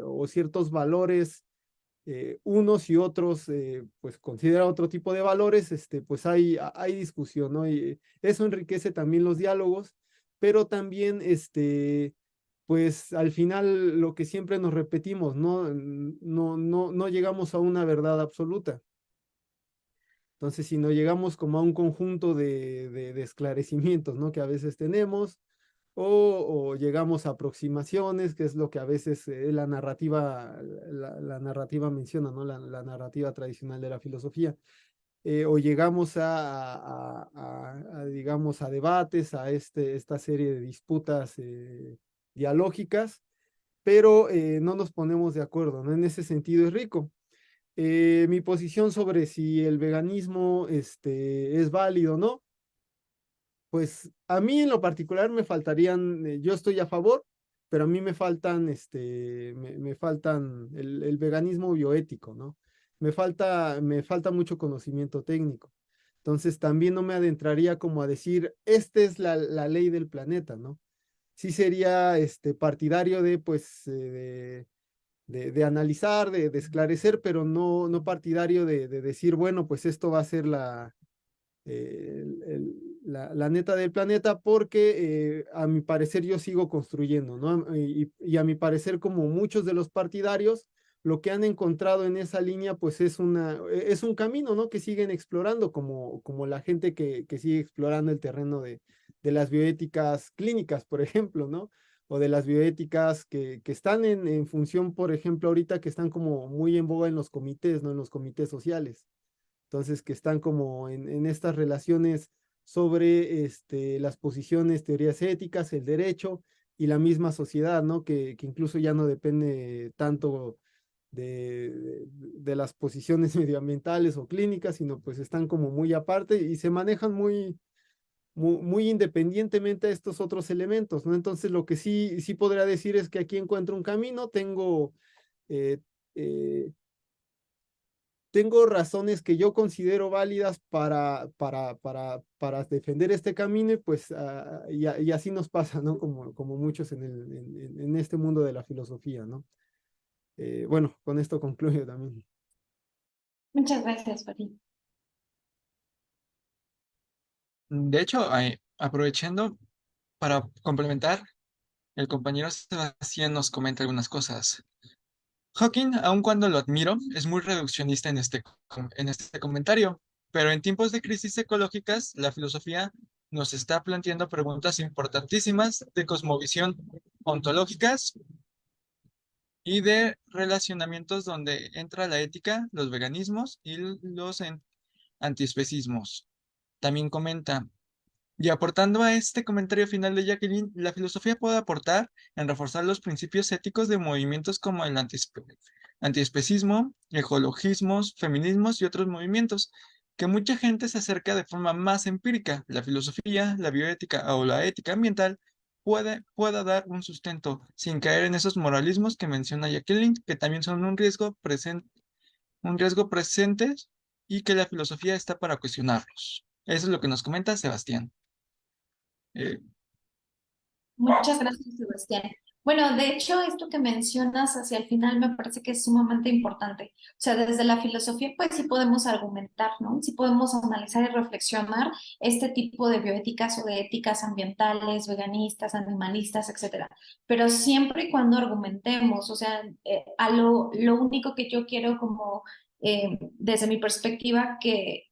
[SPEAKER 2] o ciertos valores, unos y otros pues consideran otro tipo de valores, pues hay discusión, ¿no? Y eso enriquece también los diálogos, pero también pues al final lo que siempre nos repetimos, no llegamos a una verdad absoluta. Entonces, si no llegamos como a un conjunto de esclarecimientos, ¿no? Que a veces tenemos, o llegamos a aproximaciones, que es lo que a veces la narrativa menciona, ¿no? La narrativa tradicional de la filosofía. O llegamos digamos, a debates, a esta serie de disputas dialógicas, pero no nos ponemos de acuerdo, ¿no? En ese sentido es rico. Mi posición sobre si el veganismo es válido o no, pues a mí en lo particular me faltarían, yo estoy a favor, pero a mí me faltan, me faltan el veganismo bioético, ¿no? Me falta mucho conocimiento técnico. Entonces también no me adentraría como a decir, esta es la ley del planeta, ¿no? Sí sería partidario de, pues, de analizar, de esclarecer, pero no partidario de decir, bueno, pues esto va a ser la neta del planeta, porque a mi parecer yo sigo construyendo, ¿no? Y a mi parecer, como muchos de los partidarios, lo que han encontrado en esa línea, pues es un camino, ¿no? Que siguen explorando, como la gente que sigue explorando el terreno de las bioéticas clínicas, por ejemplo, ¿no? O de las bioéticas que están en función, por ejemplo, ahorita que están como muy en boga en los comités, ¿no? En los comités sociales. Entonces, que están como en estas relaciones sobre las posiciones, teorías éticas, el derecho y la misma sociedad, ¿no? Que incluso ya no depende tanto de las posiciones medioambientales o clínicas, sino pues están como muy aparte y se manejan muy independientemente de estos otros elementos, ¿no? Entonces, lo que sí podría decir es que aquí encuentro un camino, eh, eh, tengo razones que yo considero válidas para defender este camino y pues y así nos pasa, ¿no? Como muchos en este mundo de la filosofía, ¿no? Bueno, con esto concluyo también.
[SPEAKER 3] Muchas gracias, Farid.
[SPEAKER 1] De hecho, aprovechando para complementar, el compañero Sebastián nos comenta algunas cosas. Hawking, aun cuando lo admiro, es muy reduccionista en este comentario, pero en tiempos de crisis ecológicas, la filosofía nos está planteando preguntas importantísimas de cosmovisión ontológicas y de relacionamientos donde entra la ética, los veganismos y los antiespecismos. También comenta, y aportando a este comentario final de Jacqueline, la filosofía puede aportar en reforzar los principios éticos de movimientos como el antiespecismo, ecologismos, feminismos y otros movimientos, que mucha gente se acerca de forma más empírica. La filosofía, la bioética o la ética ambiental pueda dar un sustento sin caer en esos moralismos que menciona Jacqueline, que también son un riesgo presente y que la filosofía está para cuestionarlos. Eso es lo que nos comenta Sebastián. Eh,
[SPEAKER 3] Muchas gracias, Sebastián. Bueno, de hecho, esto que mencionas hacia el final me parece que es sumamente importante. O sea, desde la filosofía, pues sí podemos argumentar, ¿no? Sí podemos analizar y reflexionar este tipo de bioéticas o de éticas ambientales, veganistas, animalistas, etcétera. Pero siempre y cuando argumentemos, o sea, lo único que yo quiero como, desde mi perspectiva, que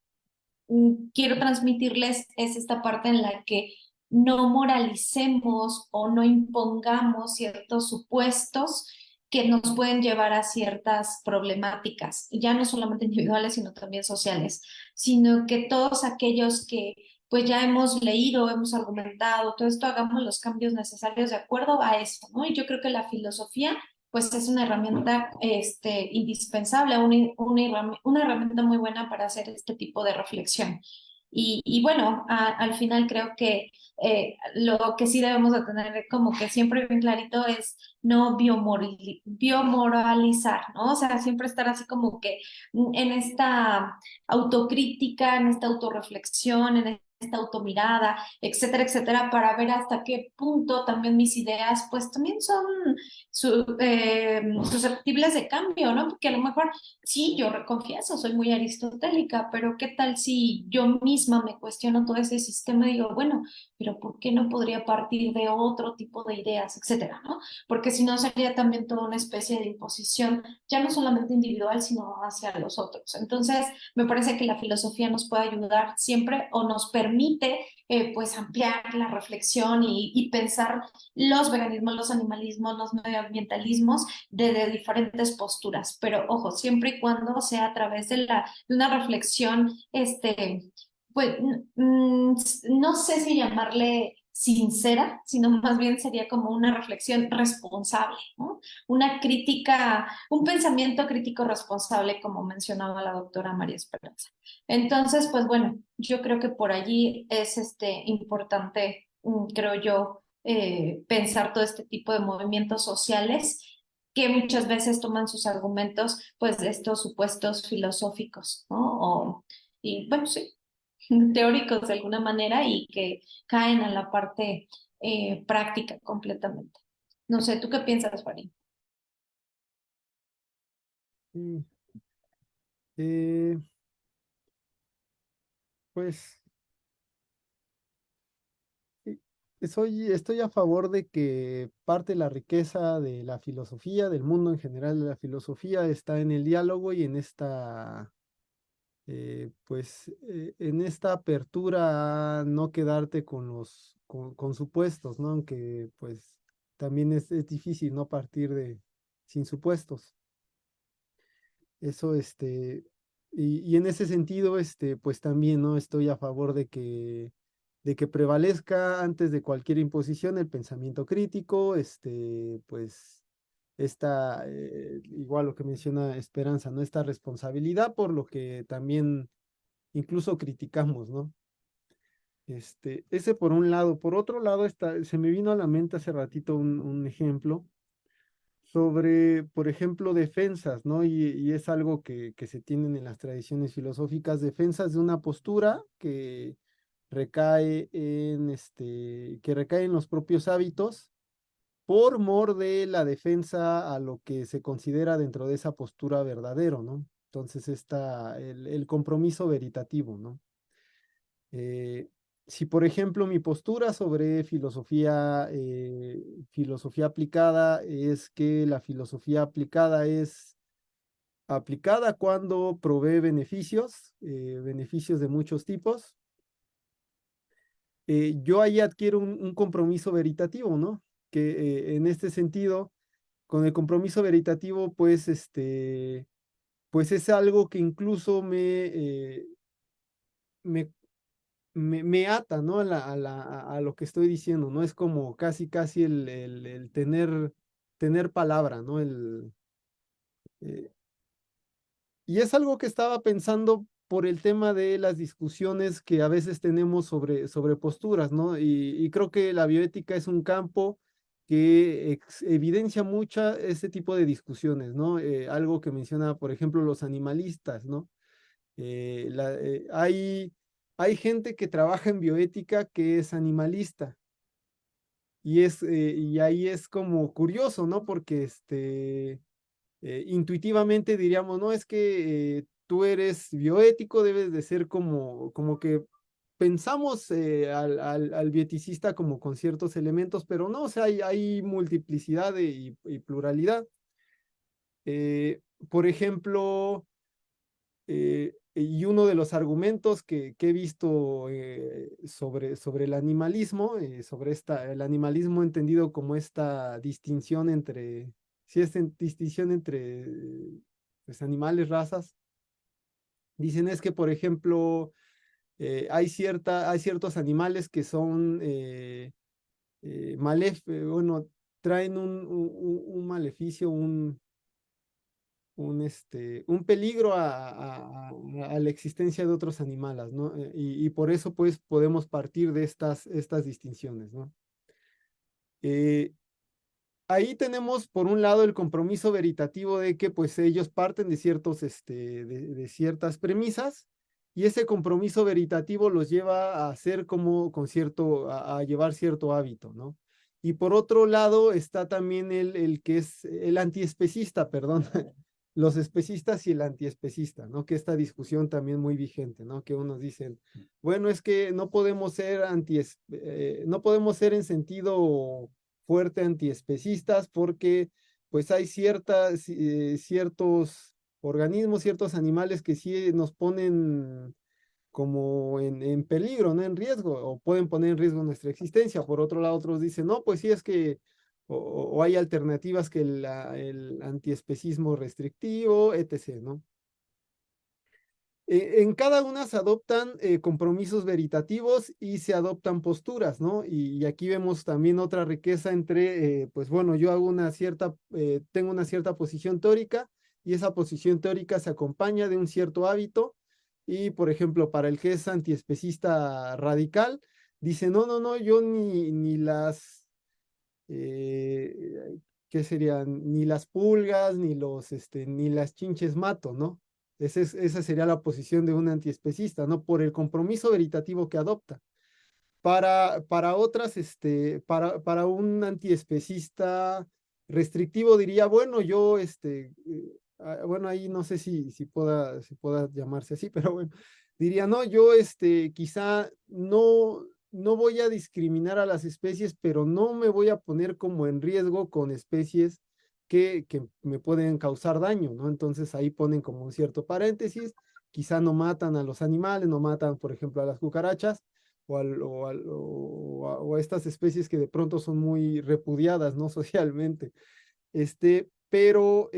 [SPEAKER 3] quiero transmitirles es esta parte en la que no moralicemos o no impongamos ciertos supuestos que nos pueden llevar a ciertas problemáticas, ya no solamente individuales, sino también sociales, sino que todos aquellos que pues ya hemos leído, hemos argumentado, todo esto, hagamos los cambios necesarios de acuerdo a eso, ¿no? Y yo creo que la filosofía pues es una herramienta indispensable, una herramienta muy buena para hacer este tipo de reflexión. Y bueno, al final creo que lo que sí debemos de tener como que siempre bien clarito es no biomoralizar, ¿no? O sea, siempre estar así como que en esta autocrítica, en esta autorreflexión, en esta automirada, etcétera, etcétera, para ver hasta qué punto también mis ideas pues también son susceptibles de cambio, ¿no? Porque a lo mejor, sí, yo confieso, soy muy aristotélica, pero ¿qué tal si yo misma me cuestiono todo ese sistema y digo, bueno, pero ¿por qué no podría partir de otro tipo de ideas, etcétera, ¿no? Porque si no sería también toda una especie de imposición, ya no solamente individual, sino hacia los otros. Entonces, me parece que la filosofía nos puede ayudar siempre o nos permite pues ampliar la reflexión y pensar los veganismos, los animalismos, los medioambientalismos de diferentes posturas, pero ojo, siempre y cuando sea a través de una reflexión, pues no sé si llamarle sincera, sino más bien sería como una reflexión responsable, ¿no? Una crítica, un pensamiento crítico responsable, como mencionaba la doctora María Esperanza. Entonces, pues bueno, yo creo que por allí es importante, creo yo, pensar todo este tipo de movimientos sociales que muchas veces toman sus argumentos, pues, de estos supuestos filosóficos, ¿no? Y bueno, sí, teóricos de alguna manera y que caen a la parte práctica completamente. No sé, ¿tú qué piensas, Farid?
[SPEAKER 2] Mm, eh, pues eh, estoy a favor de que parte de la riqueza de la filosofía, del mundo en general de la filosofía, está en el diálogo y en esta, en esta apertura a no quedarte con con supuestos, ¿no? Aunque pues también es difícil no partir de sin supuestos. Eso, y en ese sentido, pues también, ¿no? Estoy a favor de que prevalezca antes de cualquier imposición el pensamiento crítico, pues, igual lo que menciona Esperanza, ¿no? Esta responsabilidad por lo que también incluso criticamos, ¿no? Ese por un lado. Por otro lado, se me vino a la mente hace ratito un ejemplo sobre, por ejemplo, defensas, ¿no? Y es algo que se tienen en las tradiciones filosóficas, defensas de una postura que que recae en los propios hábitos por mor de la defensa a lo que se considera dentro de esa postura verdadero, ¿no? Entonces está el compromiso veritativo, ¿no? Eh, si, por ejemplo, mi postura sobre filosofía aplicada es que la filosofía aplicada es aplicada cuando provee beneficios, beneficios de muchos tipos, yo ahí adquiero un compromiso veritativo, ¿no? Que en este sentido, con el compromiso veritativo, pues, pues es algo que incluso me me ata, ¿no? A lo que estoy diciendo, ¿no? Es como casi el tener palabra, ¿no? Eh, y es algo que estaba pensando por el tema de las discusiones que a veces tenemos sobre posturas, ¿no? Y creo que la bioética es un campo que evidencia mucho ese tipo de discusiones, ¿no? Algo que menciona, por ejemplo, los animalistas, ¿no? Hay gente que trabaja en bioética que es animalista y ahí es como curioso, ¿no? Porque intuitivamente diríamos, no, es que tú eres bioético, debes de ser como que pensamos al bioeticista como con ciertos elementos, pero no, o sea, hay multiplicidad y pluralidad. Por ejemplo, y uno de los argumentos que he visto sobre el animalismo, el animalismo entendido como esta distinción entre, si es distinción entre pues, animales, razas, dicen es que, por ejemplo, hay ciertos animales que son bueno, traen un maleficio, un peligro a la existencia de otros animales, ¿no? Y por eso, pues, podemos partir de estas distinciones, ¿no? Eh, Ahí tenemos, por un lado, el compromiso veritativo de que, pues, ellos parten de de ciertas premisas, y ese compromiso veritativo los lleva a hacer como con a llevar cierto hábito, ¿no? Y por otro lado está también el que es el antiespecista, perdón, los especistas y el antiespecista, ¿no? Que esta discusión también muy vigente, ¿no? Que unos dicen, bueno, es que no podemos ser no podemos ser en sentido fuerte antiespecistas porque pues hay ciertos organismos, ciertos animales que sí nos ponen como en peligro, ¿no? En riesgo, o pueden poner en riesgo nuestra existencia. Por otro lado, otros dicen, no, pues sí es que, o hay alternativas que el antiespecismo restrictivo, etc., ¿no? En cada una se adoptan compromisos veritativos y se adoptan posturas, ¿no? Y aquí vemos también otra riqueza entre, pues bueno, yo hago tengo una cierta posición teórica y esa posición teórica se acompaña de un cierto hábito y, por ejemplo, para el que es antiespecista radical, dice, no, no, no, yo ni ¿qué serían? Ni las pulgas, ni las chinches mato, ¿no? Esa sería la posición de un antiespecista, ¿no? Por el compromiso veritativo que adopta. Para otras, para un antiespecista restrictivo diría, bueno, yo, bueno, ahí no sé si pueda llamarse así, pero bueno, diría, no, yo, quizá no voy a discriminar a las especies, pero no me voy a poner como en riesgo con especies que me pueden causar daño, ¿no? Entonces ahí ponen como un cierto paréntesis, quizá no matan a los animales, no matan, por ejemplo, a las cucarachas, o a estas especies que de pronto son muy repudiadas, ¿no? Socialmente. Pero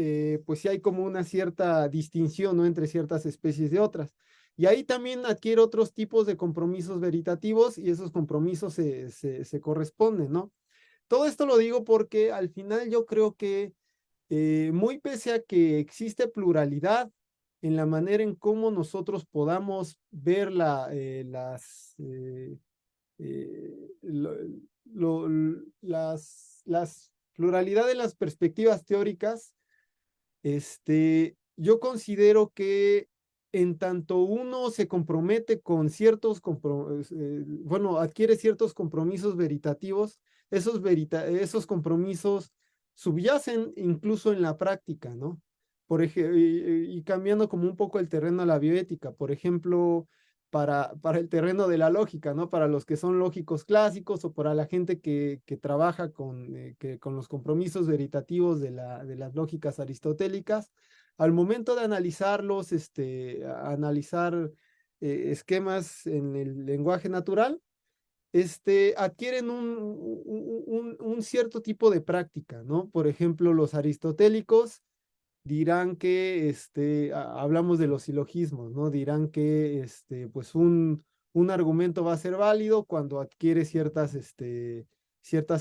[SPEAKER 2] pues sí hay como una cierta distinción, ¿no? Entre ciertas especies de otras. Y ahí también adquiere otros tipos de compromisos veritativos y esos compromisos se corresponden, ¿no? Todo esto lo digo porque al final yo creo que muy pese a que existe pluralidad en la manera en cómo nosotros podamos ver lo- las pluralidad de las perspectivas teóricas, yo considero que en tanto uno se compromete con bueno, adquiere ciertos compromisos veritativos, esos compromisos subyacen incluso en la práctica, ¿no? Por ejemplo, y cambiando como un poco el terreno a la bioética, por ejemplo, para el terreno de la lógica, ¿no? Para los que son lógicos clásicos o para la gente que trabaja con los compromisos veritativos de las lógicas aristotélicas, al momento de analizarlos, analizar esquemas en el lenguaje natural, adquieren un cierto tipo de práctica, ¿no? Por ejemplo, los aristotélicos dirán que, hablamos de los silogismos, ¿no? Dirán que, pues un argumento va a ser válido cuando adquiere ciertas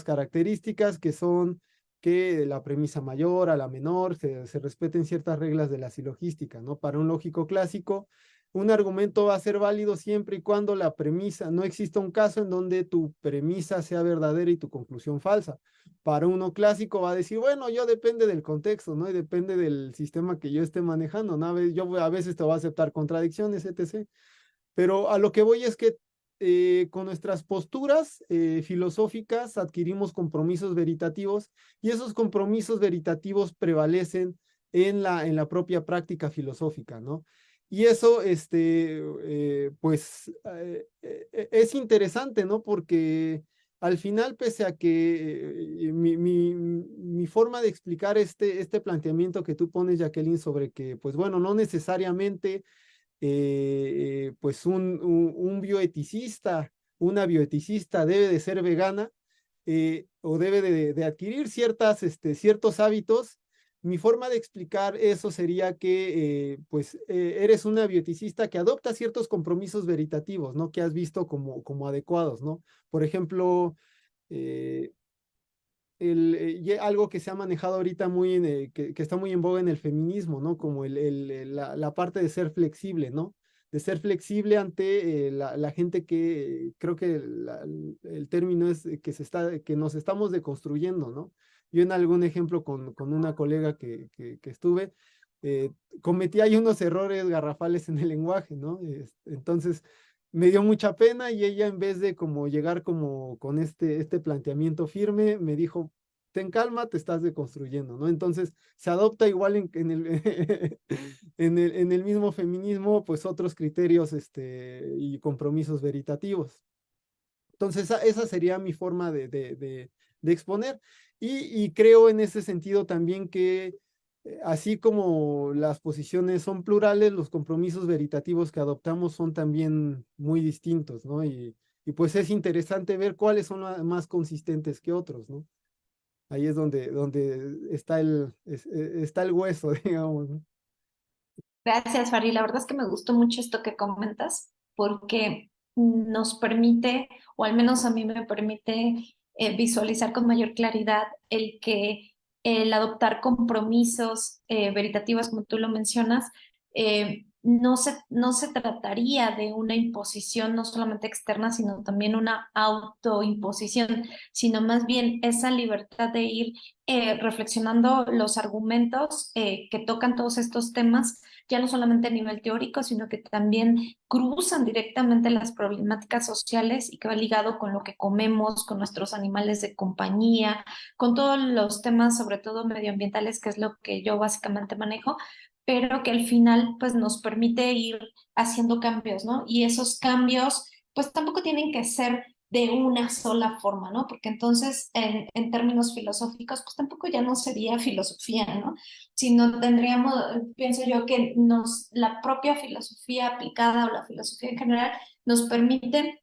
[SPEAKER 2] características que son que la premisa mayor a la menor, se respeten ciertas reglas de la silogística, ¿no? Para un lógico clásico, un argumento va a ser válido siempre y cuando la premisa, no exista un caso en donde tu premisa sea verdadera y tu conclusión falsa. Para uno clásico va a decir, bueno, yo depende del contexto, ¿no? Y depende del sistema que yo esté manejando, ¿no? Yo a veces te voy a aceptar contradicciones, etc. Pero a lo que voy es que con nuestras posturas filosóficas adquirimos compromisos veritativos y esos compromisos veritativos prevalecen en la propia práctica filosófica, ¿no? Y eso, pues, es interesante, ¿no? Porque al final, pese a que mi forma de explicar este planteamiento que tú pones, Jacqueline, sobre que, pues bueno, no necesariamente pues un bioeticista, una bioeticista debe de ser vegana, o debe de adquirir ciertos hábitos. Mi forma de explicar eso sería que pues eres una bioeticista que adopta ciertos compromisos veritativos, ¿no? Que has visto como adecuados, ¿no? Por ejemplo, eh, algo que se ha manejado ahorita que está muy en boga en el feminismo, ¿no? Como la parte de ser flexible, ¿no? De ser flexible ante la gente que creo que el término es que nos estamos deconstruyendo, ¿no? Yo en algún ejemplo con una colega que estuve, eh, cometí ahí unos errores garrafales en el lenguaje, ¿no? Entonces, me dio mucha pena y ella en vez de como llegar como con este planteamiento firme, me dijo, ten calma, te estás deconstruyendo, ¿no? Entonces se adopta igual en el, en el mismo feminismo, pues otros criterios y compromisos veritativos. Entonces esa sería mi forma de exponer y creo en ese sentido también que así como las posiciones son plurales, los compromisos veritativos que adoptamos son también muy distintos, ¿no? Y pues es interesante ver cuáles son más consistentes que otros, ¿no? Ahí es donde está está el hueso, digamos, ¿no?
[SPEAKER 3] Gracias, Fari. La verdad es que me gustó mucho esto que comentas porque nos permite, o al menos a mí me permite, visualizar con mayor claridad el que el adoptar compromisos veritativos, como tú lo mencionas, no se trataría de una imposición no solamente externa, sino también una autoimposición, sino más bien esa libertad de ir reflexionando los argumentos que tocan todos estos temas ya no solamente a nivel teórico, sino que también cruzan directamente las problemáticas sociales y que va ligado con lo que comemos, con nuestros animales de compañía, con todos los temas, sobre todo medioambientales, que es lo que yo básicamente manejo, pero que al final pues nos permite ir haciendo cambios, ¿no? Y esos cambios pues tampoco tienen que ser de una sola forma, ¿no? Porque entonces en términos filosóficos pues tampoco ya no sería filosofía, ¿no? Sino tendríamos, pienso yo, que la propia filosofía aplicada o la filosofía en general nos permite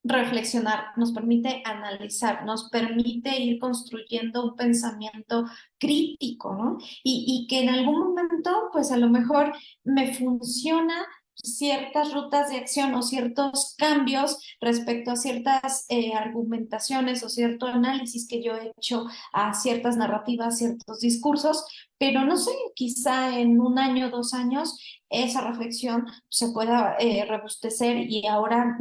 [SPEAKER 3] reflexionar, nos permite analizar, nos permite ir construyendo un pensamiento crítico, ¿no? Y que en algún momento, pues a lo mejor me funciona ciertas rutas de acción o ciertos cambios respecto a ciertas argumentaciones o cierto análisis que yo he hecho a ciertas narrativas, ciertos discursos, pero no sé, quizá en un año, 2 años, esa reflexión se pueda robustecer y ahora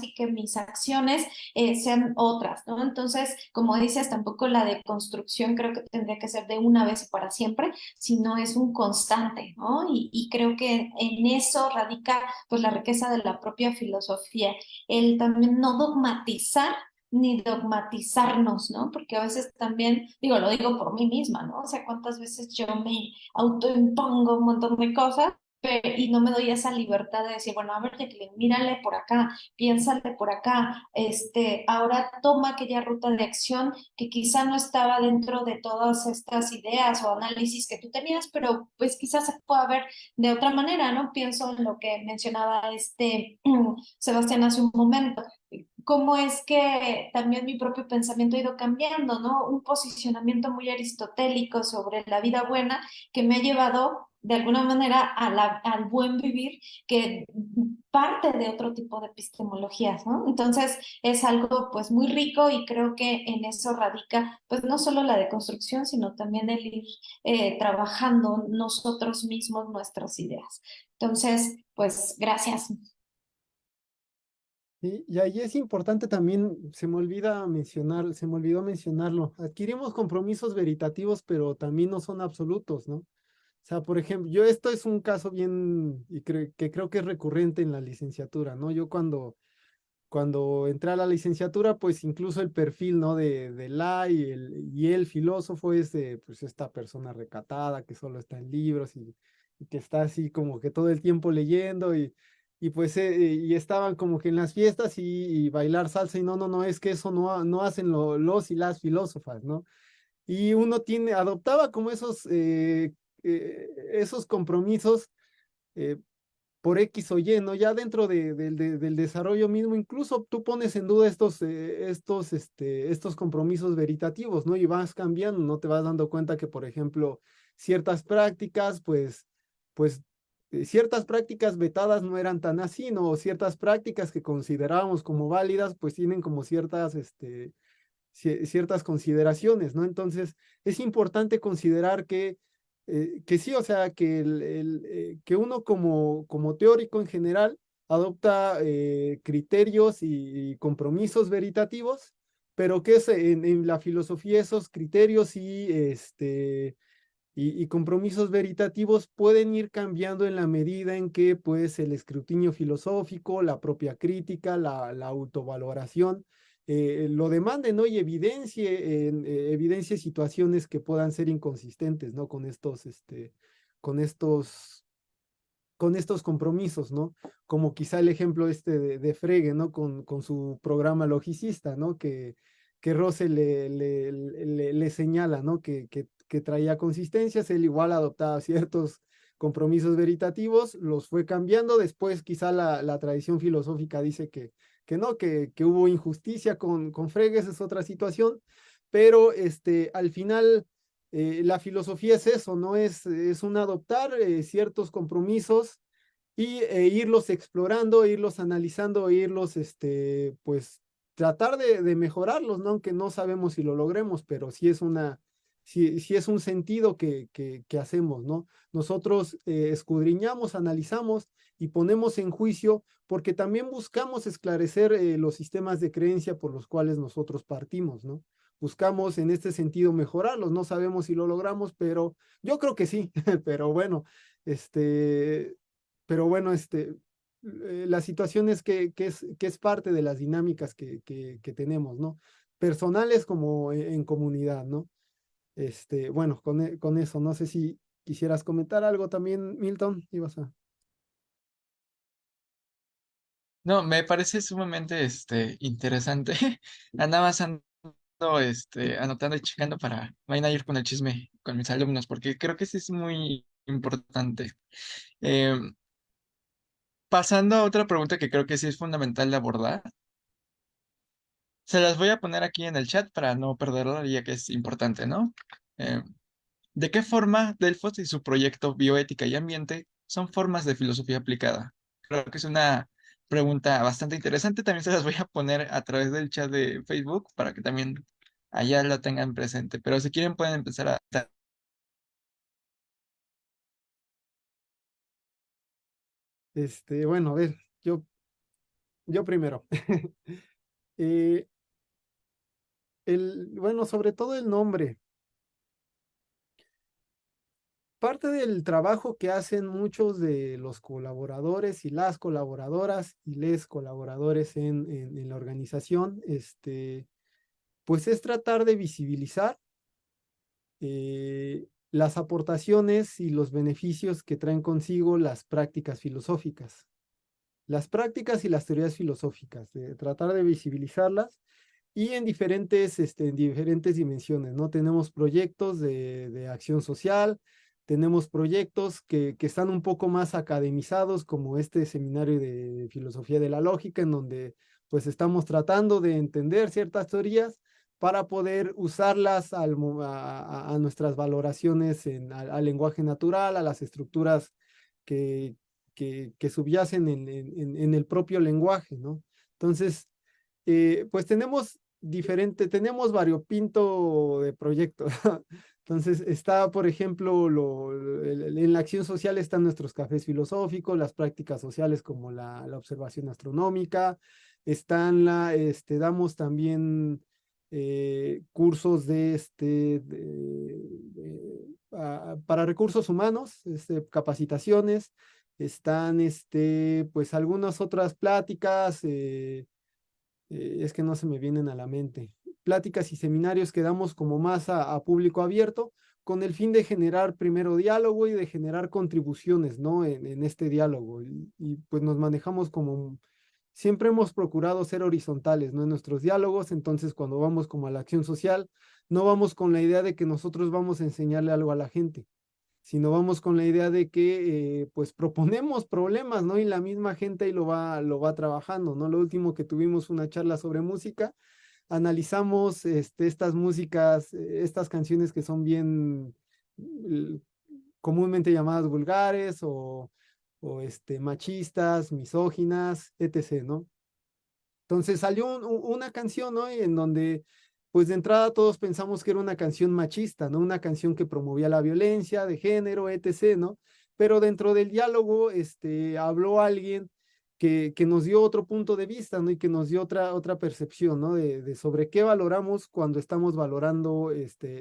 [SPEAKER 3] sí que mis acciones sean otras, ¿no? Entonces, como dices, tampoco la deconstrucción creo que tendría que ser de una vez y para siempre, sino es un constante, ¿no? Y creo que en eso radica pues la riqueza de la propia filosofía, el también no dogmatizar ni dogmatizarnos, ¿no? Porque a veces también, digo, lo digo por mí misma, ¿no? O sea, cuántas veces yo me autoimpongo un montón de cosas y no me doy esa libertad de decir, bueno, a ver, Jacqueline, mírale por acá, piénsale por acá, ahora toma aquella ruta de acción que quizá no estaba dentro de todas estas ideas o análisis que tú tenías, pero pues quizás se pueda ver de otra manera, ¿no? Pienso en lo que mencionaba Sebastián hace un momento, cómo es que también mi propio pensamiento ha ido cambiando, ¿no? Un posicionamiento muy aristotélico sobre la vida buena que me ha llevado de alguna manera al buen vivir que parte de otro tipo de epistemologías, ¿no? Entonces es algo pues muy rico y creo que en eso radica pues no solo la deconstrucción, sino también el ir trabajando nosotros mismos nuestras ideas. Entonces, pues gracias.
[SPEAKER 2] Y ahí es importante también, se me olvidó mencionarlo, adquirimos compromisos veritativos, pero también no son absolutos, ¿no? O sea, por ejemplo, esto es un caso bien, que creo que es recurrente en la licenciatura, ¿no? Yo cuando entré a la licenciatura, pues incluso el perfil, ¿no? De la y el filósofo es de, pues esta persona recatada que solo está en libros y que está así como que todo el tiempo leyendo y pues y estaban como que en las fiestas y bailar salsa y no, es que eso no hacen los y las filósofas, ¿no? Y uno adoptaba como esos compromisos, eh, por X o Y, ¿no? Ya dentro del desarrollo mismo, incluso tú pones en duda estos compromisos veritativos, ¿no? Y vas cambiando, no te vas dando cuenta que, por ejemplo, ciertas prácticas, ciertas prácticas vetadas no eran tan así, ¿no? O ciertas prácticas que considerábamos como válidas, pues tienen como ciertas consideraciones, ¿no? Entonces, es importante considerar que sí, o sea, que uno como teórico en general adopta criterios y compromisos veritativos, pero que en la filosofía esos criterios y compromisos veritativos pueden ir cambiando en la medida en que pues el escrutinio filosófico, la propia crítica, la autovaloración lo demanden, ¿no? Y evidencie situaciones que puedan ser inconsistentes, ¿no? Con estos, con estos compromisos, ¿no? Como quizá el ejemplo de Frege, ¿no? Con su programa logicista, ¿no? Que Russell le señala, ¿no? Que traía consistencias, él igual adoptaba ciertos compromisos veritativos, los fue cambiando, después quizá la tradición filosófica dice que no, que hubo injusticia con Frege, esa es otra situación, pero al final la filosofía es eso, ¿no? Es un adoptar ciertos compromisos irlos explorando, irlos analizando, irlos, pues, tratar de mejorarlos, ¿no? Aunque no sabemos si lo logremos, pero sí es un sentido que hacemos, ¿no? Nosotros escudriñamos, analizamos y ponemos en juicio porque también buscamos esclarecer los sistemas de creencia por los cuales nosotros partimos, ¿no? Buscamos en este sentido mejorarlos, no sabemos si lo logramos, pero yo creo que sí, pero bueno, este, la situación es que es parte de las dinámicas que tenemos, ¿no? Personales como en comunidad, ¿no? Bueno, con eso, no sé si quisieras comentar algo también, Milton, ibas a...
[SPEAKER 1] No, me parece sumamente interesante. Andaba anotando y checando para mañana ir con el chisme con mis alumnos, porque creo que sí es muy importante. Em, Pasando a otra pregunta que creo que sí es fundamental de abordar, se las voy a poner aquí en el chat para no perderla, ya que es importante, ¿no? Em, ¿De qué forma Delfos y su proyecto Bioética y Ambiente son formas de filosofía aplicada? Creo que es una pregunta bastante interesante. También se las voy a poner a través del chat de Facebook para que también allá la tengan presente. Pero si quieren pueden empezar a...
[SPEAKER 2] Bueno, a ver, yo primero. Eh, bueno, sobre todo el nombre. Parte del trabajo que hacen muchos de los colaboradores y las colaboradoras y les colaboradores en la organización, pues es tratar de visibilizar las aportaciones y los beneficios que traen consigo las prácticas filosóficas. Las prácticas y las teorías filosóficas, de tratar de visibilizarlas y en diferentes dimensiones, ¿no? Tenemos proyectos de acción social, tenemos proyectos que están un poco más academizados, como este seminario de filosofía de la lógica, en donde pues estamos tratando de entender ciertas teorías para poder usarlas a nuestras valoraciones al lenguaje natural, a las estructuras que, que subyacen en el propio lenguaje, ¿no? Entonces, pues tenemos variopinto de proyectos. Entonces está, por ejemplo, en la acción social están nuestros cafés filosóficos, las prácticas sociales como la observación astronómica, damos también cursos para recursos humanos, capacitaciones, están, pues algunas otras pláticas, es que no se me vienen a la mente. Pláticas y seminarios que damos como más a público abierto, con el fin de generar primero diálogo y de generar contribuciones, ¿no? En este diálogo. Pues nos manejamos como, siempre hemos procurado ser horizontales, ¿no? En nuestros diálogos, entonces cuando vamos como a la acción social, no vamos con la idea de que nosotros vamos a enseñarle algo a la gente, sino vamos con la idea de que pues proponemos problemas, ¿no? Y la misma gente ahí lo va trabajando, ¿no? Lo último que tuvimos una charla sobre música, analizamos estas músicas, estas canciones que son bien l- comúnmente llamadas vulgares o machistas, misóginas, etc., ¿no? Entonces salió una canción, ¿no? En donde, pues de entrada todos pensamos que era una canción machista, ¿no? Una canción que promovía la violencia de género, etc., ¿no? Pero dentro del diálogo, habló alguien que nos dio otro punto de vista, ¿no? Y que nos dio otra percepción, ¿no? De sobre qué valoramos cuando estamos valorando,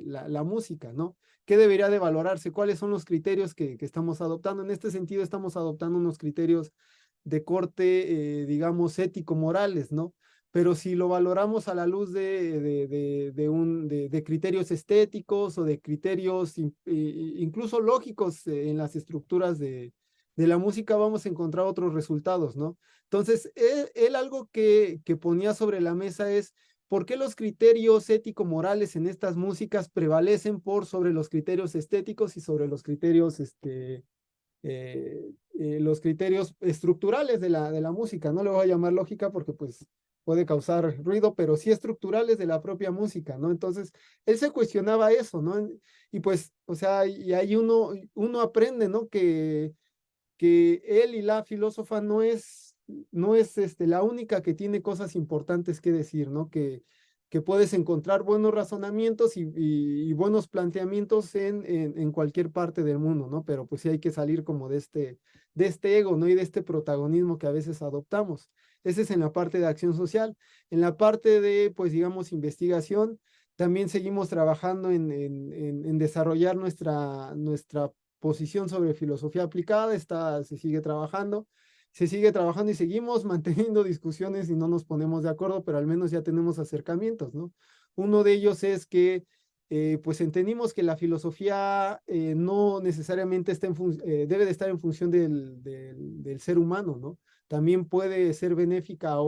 [SPEAKER 2] la música, ¿no? ¿Qué debería de valorarse? ¿Cuáles son los criterios que estamos adoptando? En este sentido, estamos adoptando unos criterios de corte, digamos, ético-morales, ¿no? Pero si lo valoramos a la luz de criterios estéticos o de criterios incluso lógicos en las estructuras de la música, vamos a encontrar otros resultados, ¿no? Entonces, él algo que ponía sobre la mesa es, ¿por qué los criterios ético-morales en estas músicas prevalecen por sobre los criterios estéticos y sobre los criterios, los criterios estructurales de la música? No le voy a llamar lógica porque pues puede causar ruido, pero sí estructurales de la propia música, ¿no? Entonces, él se cuestionaba eso, ¿no? Y pues, o sea, y ahí uno aprende, ¿no? Que él y la filósofa no es la única que tiene cosas importantes que decir, ¿no? Que puedes encontrar buenos razonamientos y buenos planteamientos en cualquier parte del mundo, ¿no? Pero pues sí hay que salir como de este ego, ¿no? Y de este protagonismo que a veces adoptamos. Ese es en la parte de acción social. En la parte de, pues digamos, investigación, también seguimos trabajando en desarrollar nuestra posición sobre filosofía aplicada, se sigue trabajando y seguimos manteniendo discusiones y no nos ponemos de acuerdo, pero al menos ya tenemos acercamientos, ¿no? Uno de ellos es que pues entendimos que la filosofía no necesariamente debe de estar en función del ser humano, ¿no? También puede ser benéfica a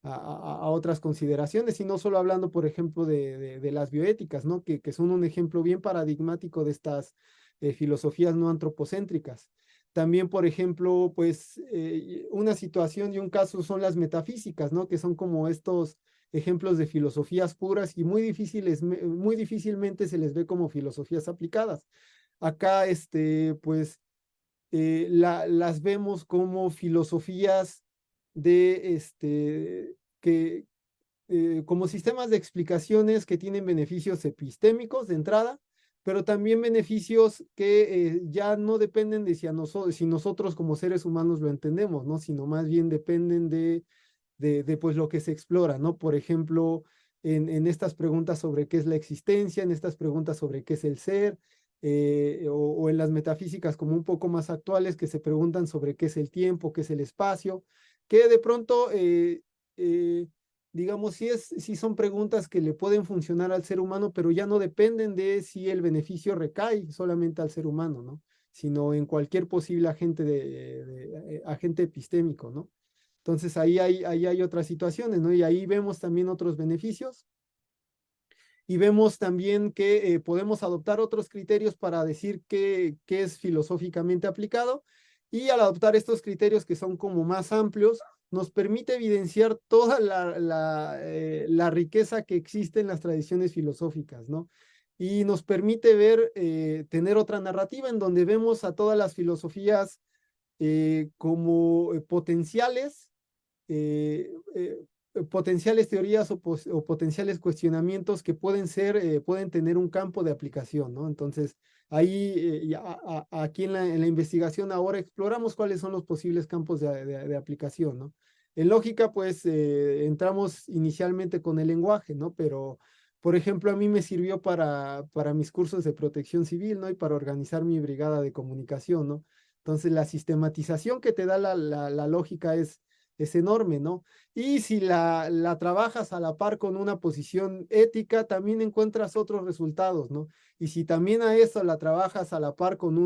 [SPEAKER 2] a otras consideraciones, y no solo hablando, por ejemplo, de las bioéticas, ¿no? Que son un ejemplo bien paradigmático de estas filosofías no antropocéntricas. También, por ejemplo, pues una situación y un caso son las metafísicas, ¿no? Que son como estos ejemplos de filosofías puras y muy difícilmente se les ve como filosofías aplicadas. Acá, pues, las vemos como filosofías que, como sistemas de explicaciones que tienen beneficios epistémicos de entrada, pero también beneficios que ya no dependen de si nosotros como seres humanos lo entendemos, ¿no? Sino más bien dependen de pues lo que se explora, ¿no? Por ejemplo, estas preguntas sobre qué es la existencia, en estas preguntas sobre qué es el ser, o en las metafísicas como un poco más actuales que se preguntan sobre qué es el tiempo, qué es el espacio, que de pronto, digamos, si son preguntas que le pueden funcionar al ser humano, pero ya no dependen de si el beneficio recae solamente al ser humano, ¿no? Sino en cualquier posible agente epistémico, ¿no? Entonces ahí hay otras situaciones, ¿no? Y ahí vemos también otros beneficios y vemos también que podemos adoptar otros criterios para decir qué es filosóficamente aplicado, y al adoptar estos criterios que son como más amplios, nos permite evidenciar toda la riqueza que existe en las tradiciones filosóficas, ¿no? Y nos permite ver, tener otra narrativa en donde vemos a todas las filosofías como eh, eh, potenciales teorías o potenciales cuestionamientos que pueden tener un campo de aplicación, ¿no? Entonces, ahí, aquí en la investigación ahora exploramos cuáles son los posibles campos de aplicación, ¿no? En lógica, pues, entramos inicialmente con el lenguaje, ¿no? Pero, por ejemplo, a mí me sirvió para mis cursos de protección civil, ¿no? Y para organizar mi brigada de comunicación, ¿no? Entonces, la sistematización que te da la lógica es enorme, ¿no? Y si la trabajas a la par con una posición ética, también encuentras otros resultados, ¿no? Y si también a eso la trabajas a la par con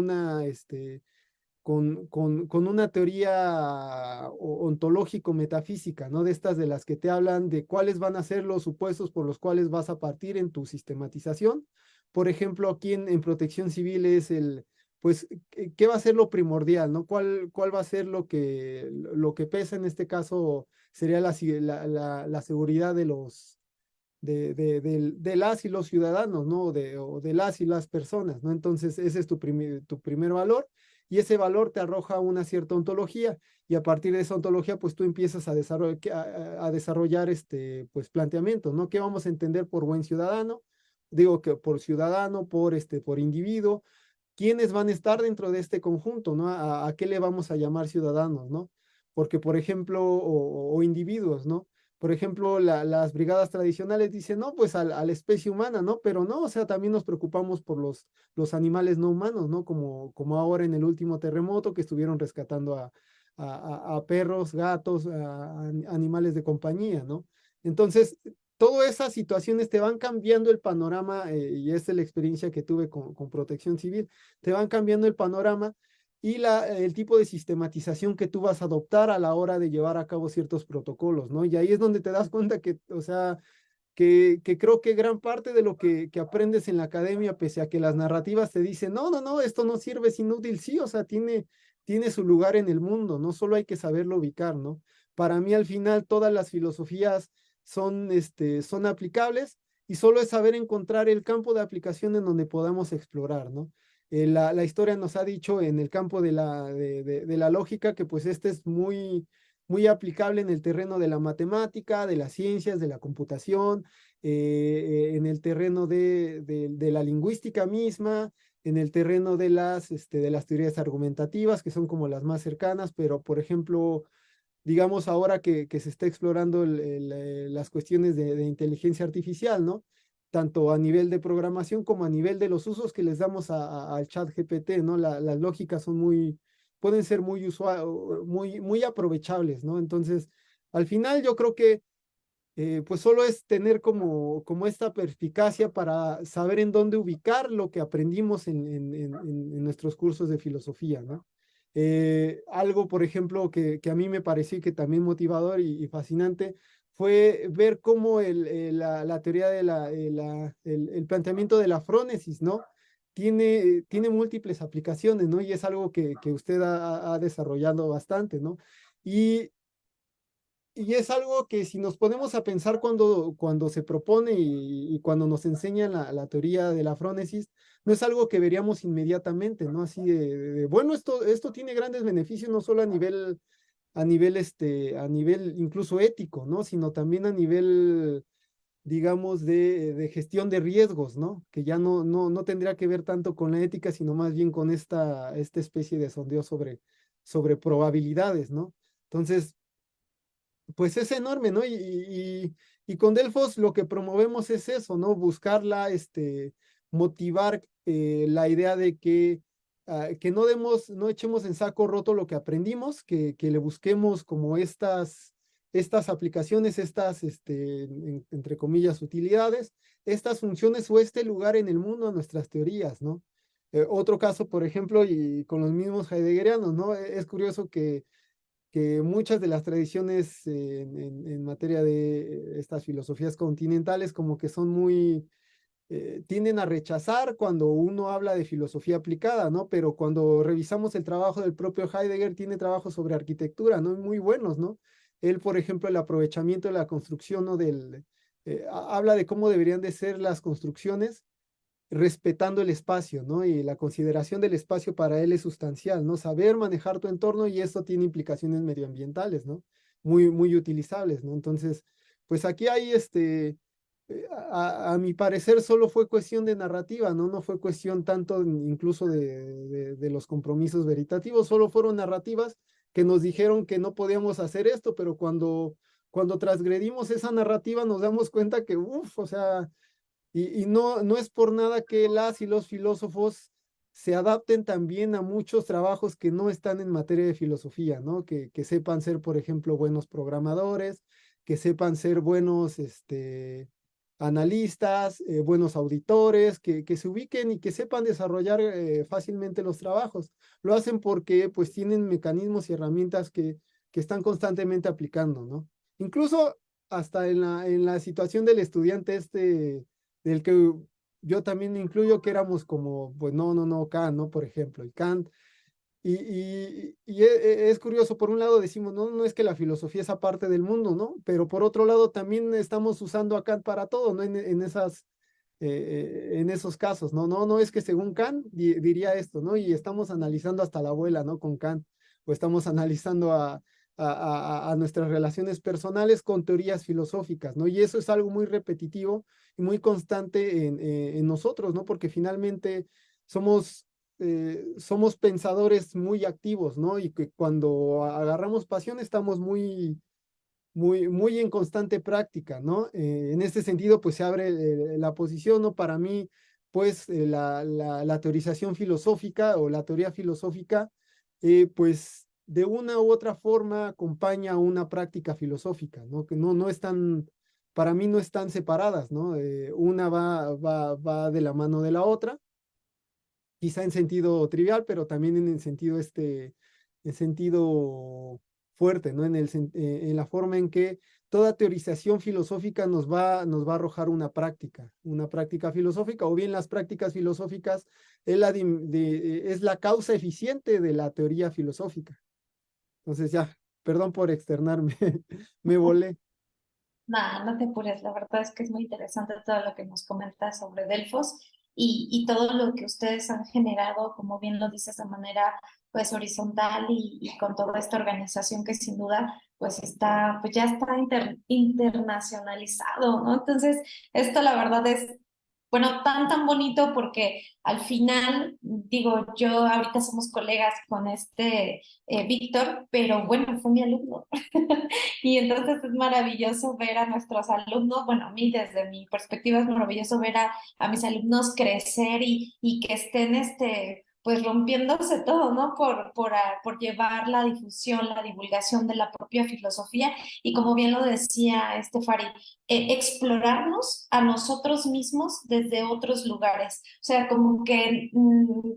[SPEAKER 2] con una teoría ontológico-metafísica, ¿no? De estas de las que te hablan de cuáles van a ser los supuestos por los cuales vas a partir en tu sistematización, por ejemplo, aquí en protección civil es pues, ¿qué va a ser lo primordial, ¿no? ¿Cuál va a ser lo que pesa en este caso? Sería la seguridad de las y los ciudadanos, ¿no? O de las y las personas, ¿no? Entonces, ese es tu primer valor y ese valor te arroja una cierta ontología y a partir de esa ontología, pues tú empiezas a desarrollar pues, planteamientos, ¿no? ¿Qué vamos a entender por buen ciudadano? Digo que por ciudadano, por individuo, quiénes van a estar dentro de este conjunto, ¿no? ¿A qué le vamos a llamar ciudadanos, ¿no? Porque, por ejemplo, o individuos, ¿no? Por ejemplo, las brigadas tradicionales dicen, no, pues a la especie humana, ¿no? Pero no, o sea, también nos preocupamos por los animales no humanos, ¿no? Como ahora en el último terremoto que estuvieron rescatando a perros, gatos, animales de compañía, ¿no? Entonces, todas esas situaciones te van cambiando el panorama, y esta es la experiencia que tuve con Protección Civil, te van cambiando el panorama y el tipo de sistematización que tú vas a adoptar a la hora de llevar a cabo ciertos protocolos, ¿no? Y ahí es donde te das cuenta que, o sea, que creo que gran parte de lo que aprendes en la academia, pese a que las narrativas te dicen, no, no, no, esto no sirve, es inútil, sí, o sea, tiene su lugar en el mundo, ¿no? Solo hay que saberlo ubicar, ¿no? Para mí, al final, todas las filosofías son aplicables y solo es saber encontrar el campo de aplicación en donde podamos explorar, ¿no? La historia nos ha dicho en el campo de la lógica que pues este es muy aplicable en el terreno de la matemática, de las ciencias, de la computación, en el terreno de la lingüística misma, en el terreno de las teorías argumentativas, que son como las más cercanas, pero por ejemplo, digamos ahora que se está explorando las cuestiones de inteligencia artificial, ¿no? Tanto a nivel de programación como a nivel de los usos que les damos al chat GPT, ¿no? Las lógicas pueden ser muy aprovechables, ¿no? Entonces, al final yo creo que pues solo es tener como esta perspicacia para saber en dónde ubicar lo que aprendimos en nuestros cursos de filosofía, ¿no? Algo, por ejemplo, que a mí me pareció que también motivador y fascinante fue ver cómo la teoría el planteamiento de la frónesis, ¿no? Tiene múltiples aplicaciones, ¿no? Y es algo que usted ha desarrollado bastante, ¿no? Y es algo que si nos ponemos a pensar cuando se propone y cuando nos enseñan la teoría de la frónesis, no es algo que veríamos inmediatamente, ¿no? Así bueno, esto tiene grandes beneficios, no solo a nivel incluso ético, ¿no? Sino también a nivel, digamos, de gestión de riesgos, ¿no? Que ya no tendría que ver tanto con la ética, sino más bien con esta especie de sondeo sobre probabilidades, ¿no? Entonces, pues es enorme, ¿no? Y con Delfos lo que promovemos es eso, ¿no? Buscarla, motivar la idea de que no echemos en saco roto lo que aprendimos, que le busquemos como estas aplicaciones, entre comillas, utilidades, estas funciones o este lugar en el mundo a nuestras teorías, ¿no? Otro caso, por ejemplo, y con los mismos heideggerianos, ¿no? Es curioso que muchas de las tradiciones en materia de estas filosofías continentales como que son tienden a rechazar cuando uno habla de filosofía aplicada, ¿no? Pero cuando revisamos el trabajo del propio Heidegger, tiene trabajos sobre arquitectura, ¿no? Muy buenos, ¿no? Él, por ejemplo, el aprovechamiento de la construcción, ¿no? Habla de cómo deberían de ser las construcciones respetando el espacio, ¿no? Y la consideración del espacio para él es sustancial, ¿no? Saber manejar tu entorno y esto tiene implicaciones medioambientales, ¿no? Muy utilizables, ¿no? Entonces, pues aquí hay a mi parecer solo fue cuestión de narrativa, ¿no? No fue cuestión tanto incluso de los compromisos veritativos, solo fueron narrativas que nos dijeron que no podíamos hacer esto, pero cuando transgredimos esa narrativa nos damos cuenta que, uff, o sea, y no es por nada que las y los filósofos se adapten también a muchos trabajos que no están en materia de filosofía, ¿no? Que sepan ser, por ejemplo, buenos programadores, que sepan ser buenos analistas, buenos auditores, que se ubiquen y que sepan desarrollar fácilmente los trabajos. Lo hacen porque pues tienen mecanismos y herramientas que están constantemente aplicando, ¿no? Incluso hasta en la situación del estudiante del que yo también incluyo que éramos como, pues no, Kant, ¿no? Por ejemplo, y Kant. Es curioso, por un lado decimos, no es que la filosofía es aparte del mundo, ¿no? Pero por otro lado también estamos usando a Kant para todo, ¿no? En esos casos, ¿no? No es que según Kant diría esto, ¿no? Y estamos analizando hasta la abuela, ¿no? Con Kant, o estamos analizando a nuestras relaciones personales con teorías filosóficas, ¿no? Y eso es algo muy repetitivo y muy constante en nosotros, ¿no? Porque finalmente somos pensadores muy activos, ¿no? Y que cuando agarramos pasión estamos muy en constante práctica, ¿no? En este sentido, pues se abre la posición, ¿no? Para mí, pues la teorización filosófica o la teoría filosófica, pues de una u otra forma acompaña a una práctica filosófica, ¿no? Que no están, para mí no están separadas, ¿no? Una va de la mano de la otra, quizá en sentido trivial, pero también en el sentido en sentido fuerte, ¿no? En la forma en que toda teorización filosófica nos va a arrojar una práctica filosófica, o bien las prácticas filosóficas es la causa eficiente de la teoría filosófica. Entonces ya, perdón por externarme, me volé.
[SPEAKER 3] Nada, no te apures, la verdad es que es muy interesante todo lo que nos comentas sobre Delfos y todo lo que ustedes han generado, como bien lo dices, de manera pues horizontal y con toda esta organización que sin duda pues está, pues ya está internacionalizado, ¿no? Entonces, esto la verdad es, bueno, tan bonito porque al final, digo, yo ahorita somos colegas con este Víctor, pero bueno, fue mi alumno. Y entonces es maravilloso ver a nuestros alumnos, bueno, a mí desde mi perspectiva es maravilloso ver a mis alumnos crecer y que estén, pues rompiéndose todo, ¿no? Por llevar la difusión, la divulgación de la propia filosofía y como bien lo decía Fari, explorarnos a nosotros mismos desde otros lugares. O sea, como que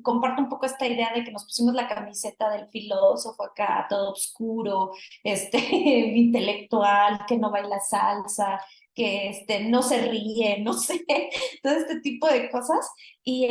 [SPEAKER 3] comparto un poco esta idea de que nos pusimos la camiseta del filósofo acá, todo oscuro, intelectual, que no baila salsa, que no se ríe, no sé, todo este tipo de cosas. Y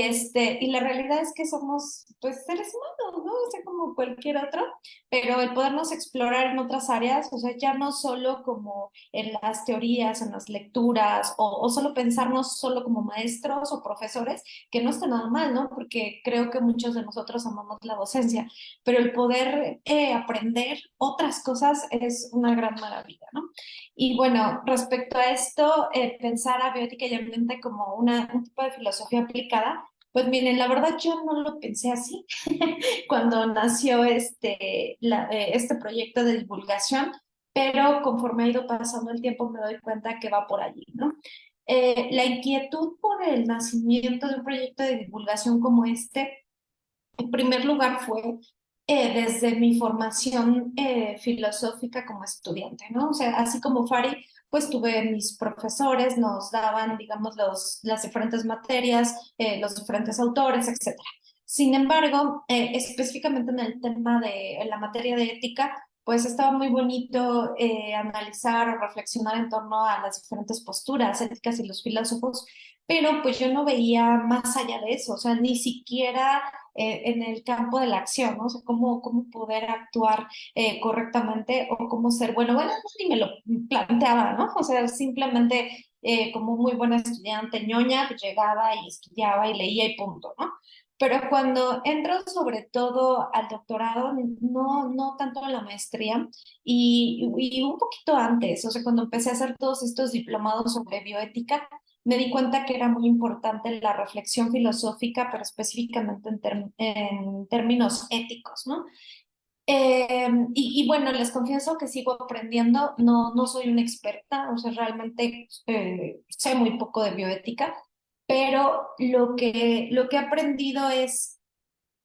[SPEAKER 3] la realidad es que somos pues seres humanos, ¿no? O sea, como cualquier otro, pero el podernos explorar en otras áreas, o sea, ya no solo como en las teorías, en las lecturas, o solo pensarnos solo como maestros o profesores, que no está nada mal, ¿no? Porque creo que muchos de nosotros amamos la docencia, pero el poder aprender otras cosas es una gran maravilla, ¿no? Y bueno, respecto a esto, pensar a biótica y ambiente como un tipo de filosofía aplicada, pues miren, la verdad yo no lo pensé así cuando nació este proyecto de divulgación, pero conforme ha ido pasando el tiempo me doy cuenta que va por allí, ¿no? La inquietud por el nacimiento de un proyecto de divulgación como en primer lugar fue desde mi formación filosófica como estudiante, ¿no? O sea, así como Fari, pues tuve mis profesores, nos daban, digamos, las diferentes materias, los diferentes autores, etcétera. Sin embargo, específicamente en el tema en la materia de ética, pues estaba muy bonito analizar o reflexionar en torno a las diferentes posturas éticas y los filósofos, pero pues yo no veía más allá de eso, o sea, ni siquiera en el campo de la acción, ¿no? O sea, cómo poder actuar correctamente o cómo ser bueno, ni me lo planteaba, ¿no? O sea, simplemente como muy buena estudiante ñoña, pues llegaba y estudiaba y leía y punto, ¿no? Pero cuando entro sobre todo al doctorado, no tanto a la maestría, y un poquito antes, o sea, cuando empecé a hacer todos estos diplomados sobre bioética, me di cuenta que era muy importante la reflexión filosófica, pero específicamente en términos éticos, ¿no? Y bueno, les confieso que sigo aprendiendo, no soy una experta, o sea, realmente sé muy poco de bioética, pero lo que he aprendido es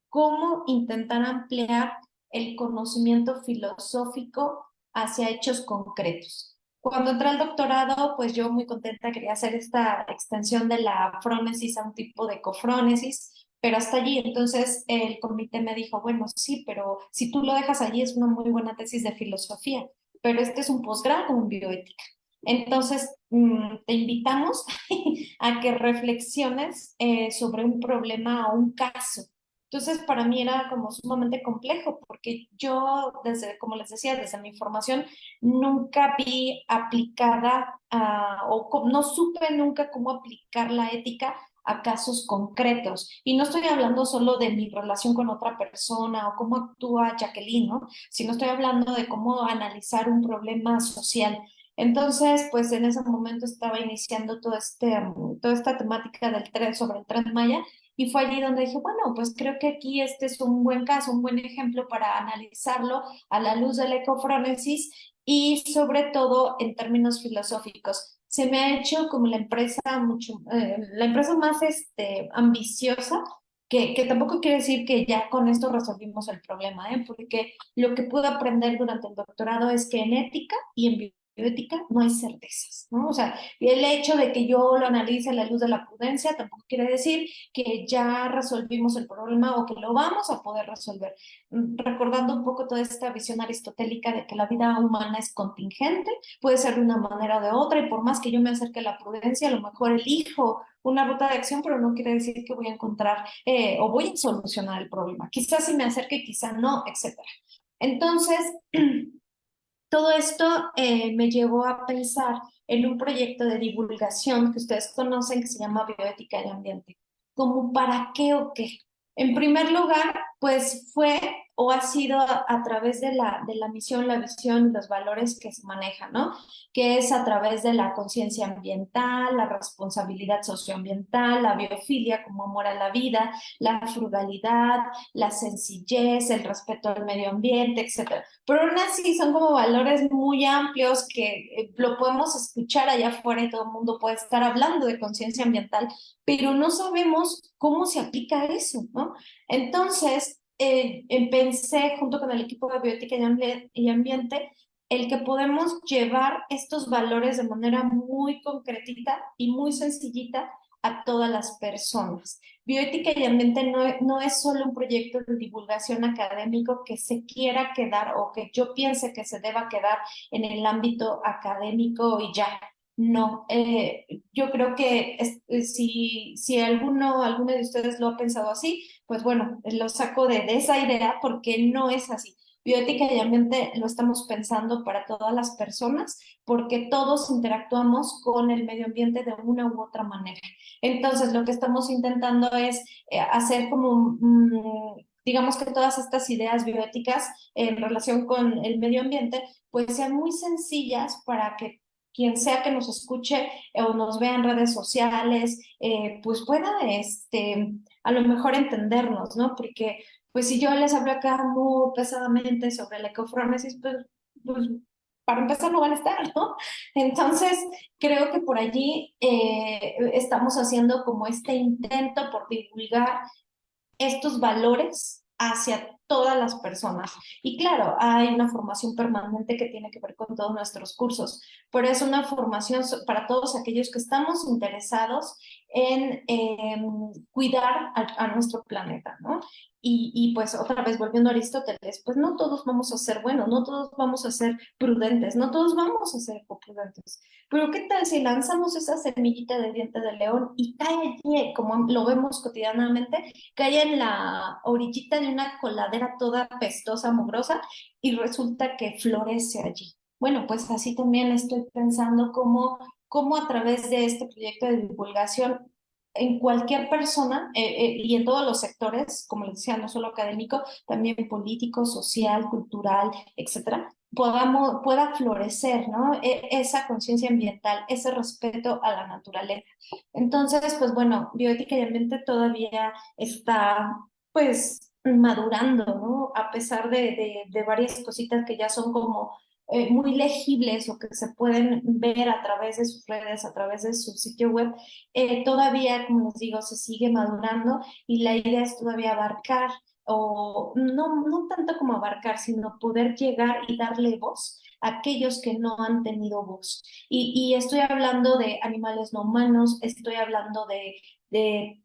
[SPEAKER 3] cómo intentar ampliar el conocimiento filosófico hacia hechos concretos. Cuando entré al doctorado, pues yo muy contenta quería hacer esta extensión de la frónesis a un tipo de cofrónesis, pero hasta allí. Entonces el comité me dijo, bueno, sí, pero si tú lo dejas allí es una muy buena tesis de filosofía, pero este es un posgrado en bioética. Entonces, te invitamos a que reflexiones sobre un problema o un caso. Entonces, para mí era como sumamente complejo, porque yo, desde, como les decía, desde mi formación, nunca vi aplicada no supe nunca cómo aplicar la ética a casos concretos. Y no estoy hablando solo de mi relación con otra persona o cómo actúa Jacqueline, ¿no? Sino estoy hablando de cómo analizar un problema social. Entonces, pues en ese momento estaba iniciando toda esta temática del tren sobre el Tren Maya y fue allí donde dije, bueno, pues creo que aquí este es un buen caso, un buen ejemplo para analizarlo a la luz del ecofrónesis y sobre todo en términos filosóficos. Se me ha hecho como la empresa más ambiciosa, que tampoco quiere decir que ya con esto resolvimos el problema, ¿eh? Porque lo que pude aprender durante el doctorado es que en ética y en bioética no hay certezas, ¿no? O sea, el hecho de que yo lo analice a la luz de la prudencia tampoco quiere decir que ya resolvimos el problema o que lo vamos a poder resolver. Recordando un poco toda esta visión aristotélica de que la vida humana es contingente, puede ser de una manera o de otra, y por más que yo me acerque a la prudencia, a lo mejor elijo una ruta de acción, pero no quiere decir que voy a encontrar o voy a solucionar el problema. Quizás si me acerque, quizás no, etcétera. Entonces, todo esto me llevó a pensar en un proyecto de divulgación que ustedes conocen que se llama Bioética y Ambiente. ¿Como para qué o qué? En primer lugar, pues fue o ha sido a través de la misión, la visión y los valores que se manejan, ¿no? Que es a través de la conciencia ambiental, la responsabilidad socioambiental, la biofilia como amor a la vida, la frugalidad, la sencillez, el respeto al medio ambiente, etcétera. Pero aún así son como valores muy amplios que lo podemos escuchar allá afuera y todo el mundo puede estar hablando de conciencia ambiental, pero no sabemos cómo se aplica eso, ¿no? Entonces, pensé junto con el equipo de bioética y ambiente el que podemos llevar estos valores de manera muy concretita y muy sencillita a todas las personas. Bioética y ambiente no es solo un proyecto de divulgación académico que se quiera quedar o que yo piense que se deba quedar en el ámbito académico y ya. No, yo creo que si alguno de ustedes lo ha pensado así, pues bueno, lo saco de esa idea porque no es así. Bioética y ambiente lo estamos pensando para todas las personas porque todos interactuamos con el medio ambiente de una u otra manera. Entonces, lo que estamos intentando es hacer como, digamos que todas estas ideas bioéticas en relación con el medio ambiente, pues sean muy sencillas para que quien sea que nos escuche o nos vea en redes sociales, pues pueda, a lo mejor entendernos, ¿no? Porque, pues si yo les hablo acá muy pesadamente sobre la ecofrónesis, pues para empezar no van a estar, ¿no? Entonces, creo que por allí estamos haciendo como este intento por divulgar estos valores hacia todas las personas. Y claro, hay una formación permanente que tiene que ver con todos nuestros cursos, pero es una formación para todos aquellos que estamos interesados en cuidar a nuestro planeta, ¿no? Pues otra vez volviendo a Aristóteles, pues no todos vamos a ser buenos, no todos vamos a ser prudentes, no todos vamos a ser prudentes. Pero ¿qué tal si lanzamos esa semillita de diente de león y cae allí, como lo vemos cotidianamente, cae en la orillita de una coladera toda pestosa, mugrosa, y resulta que florece allí? Bueno, pues así también estoy pensando cómo a través de este proyecto de divulgación en cualquier persona y en todos los sectores, como les decía, no solo académico, también político, social, cultural, etcétera, pueda florecer, ¿no? Esa conciencia ambiental, ese respeto a la naturaleza. Entonces, pues bueno, bioética y ambiente todavía está, pues, madurando, ¿no? A pesar de varias cositas que ya son como muy legibles o que se pueden ver a través de sus redes, a través de su sitio web, todavía, como les digo, se sigue madurando y la idea es todavía abarcar o no tanto como abarcar, sino poder llegar y darle voz a aquellos que no han tenido voz. Y estoy hablando de animales no humanos, estoy hablando de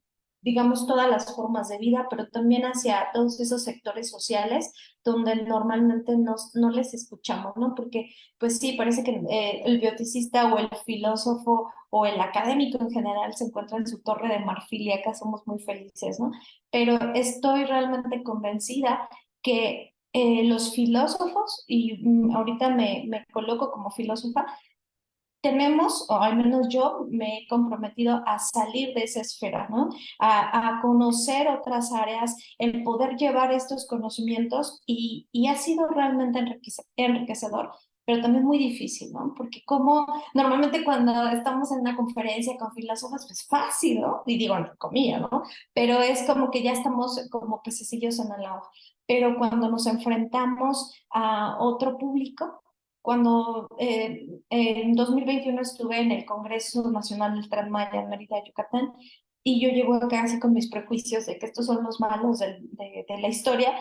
[SPEAKER 3] digamos, todas las formas de vida, pero también hacia todos esos sectores sociales donde normalmente no les escuchamos, ¿no? Porque, pues sí, parece que el bioticista o el filósofo o el académico en general se encuentra en su torre de marfil y acá somos muy felices, ¿no? Pero estoy realmente convencida que los filósofos, y ahorita me coloco como filósofa, tenemos, o al menos yo me he comprometido a salir de esa esfera, ¿no? A conocer otras áreas, el poder llevar estos conocimientos y ha sido realmente enriquecedor, pero también muy difícil, ¿no? Porque como normalmente cuando estamos en una conferencia con filósofos, pues fácil, ¿no? Y digo, entre comillas, ¿no? Pero es como que ya estamos como pececillos en el agua. Pero cuando nos enfrentamos a otro público, cuando en 2021 estuve en el Congreso Nacional del Tren Maya en Mérida, Yucatán, y yo llego acá así con mis prejuicios de que estos son los malos de la historia,